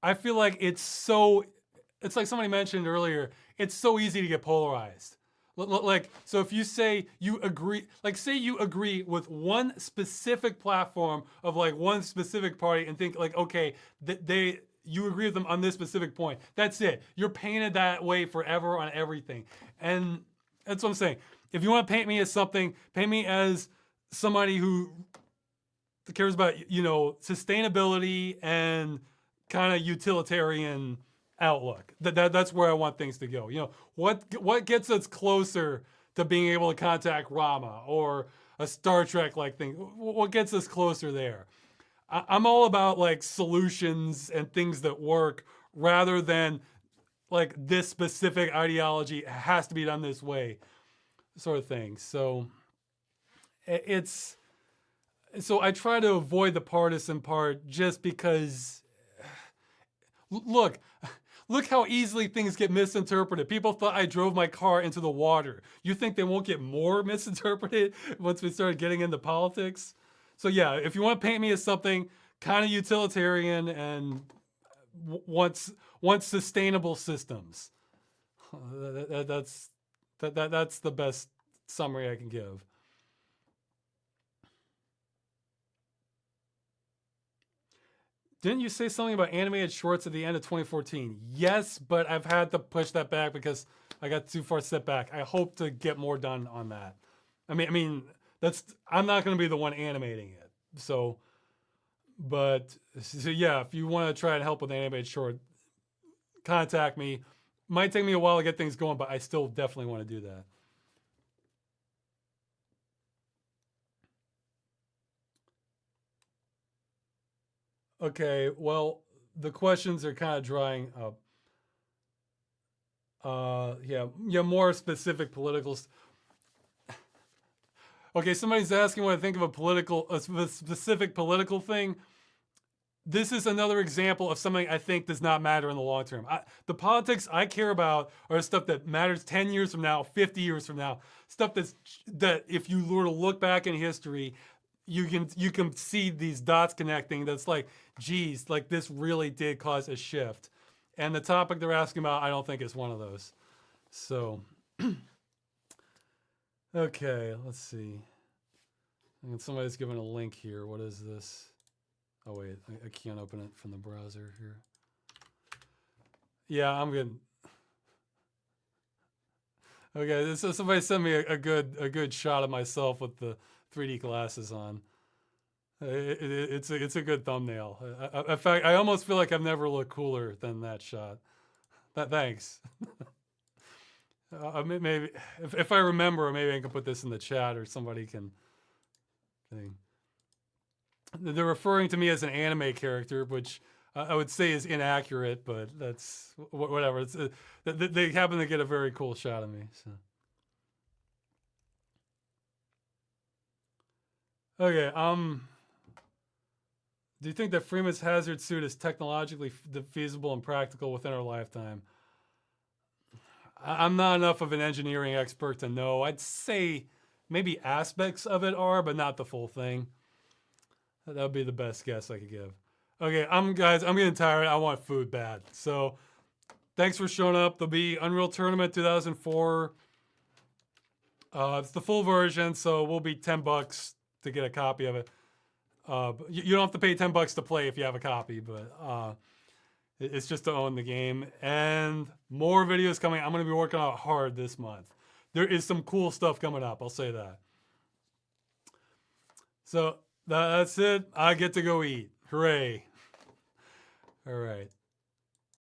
Speaker 1: I feel like it's like somebody mentioned earlier, it's so easy to get polarized. Like, so if you say you agree, like say you agree with one specific platform of like one specific party and think like, okay, you agree with them on this specific point. That's it. You're painted that way forever on everything. And that's what I'm saying. If you want to paint me as something, paint me as somebody who cares about, sustainability and kind of utilitarian outlook. That's where I want things to go. What gets us closer to being able to contact Rama or a Star Trek like thing? What gets us closer there? I'm all about like solutions and things that work rather than like this specific ideology has to be done this way sort of thing. So so I try to avoid the partisan part just because look how easily things get misinterpreted. People thought I drove my car into the water. You think they won't get more misinterpreted once we started getting into politics? So yeah, if you want to paint me as something kind of utilitarian and wants sustainable systems, that's the best summary I can give. Didn't you say something about animated shorts at the end of 2014? Yes, but I've had to push that back because I got too far set back. I hope to get more done on that. I'm not going to be the one animating it. So yeah, if you want to try and help with an animated short, contact me. Might take me a while to get things going, but I still definitely want to do that. Okay, well, the questions are kind of drying up. Yeah, more specific political. Okay, somebody's asking what I think of a specific political thing. This is another example of something I think does not matter in the long term. The politics I care about are stuff that matters 10 years from now, 50 years from now. Stuff that if you were to look back in history, you can see these dots connecting. That's like, geez, like this really did cause a shift. And the topic they're asking about, I don't think is one of those. So, okay, let's see. And somebody's given a link here. What is this? Oh wait, I can't open it from the browser here. Yeah, I'm good. Okay, so somebody sent me a good shot of myself with the 3D glasses on. It's a good thumbnail. In fact, I almost feel like I've never looked cooler than that shot. Thanks. Maybe if I remember, maybe I can put this in the chat or somebody can. They're referring to me as an anime character, which I would say is inaccurate, but that's whatever. It's they happen to get a very cool shot of me. So. Okay. Do you think that Freeman's hazard suit is technologically feasible and practical within our lifetime? I'm not enough of an engineering expert to know. I'd say maybe aspects of it are, but not the full thing. That would be the best guess I could give. Okay, guys, I'm getting tired. I want food bad. So thanks for showing up. There'll be Unreal Tournament 2004. It's the full version, so it will be $10 to get a copy of it. You don't have to pay $10 to play if you have a copy, but it's just to own the game. And more videos coming. I'm going to be working out hard this month. There is some cool stuff coming up. I'll say that. So that's it. I get to go eat. Hooray. All right.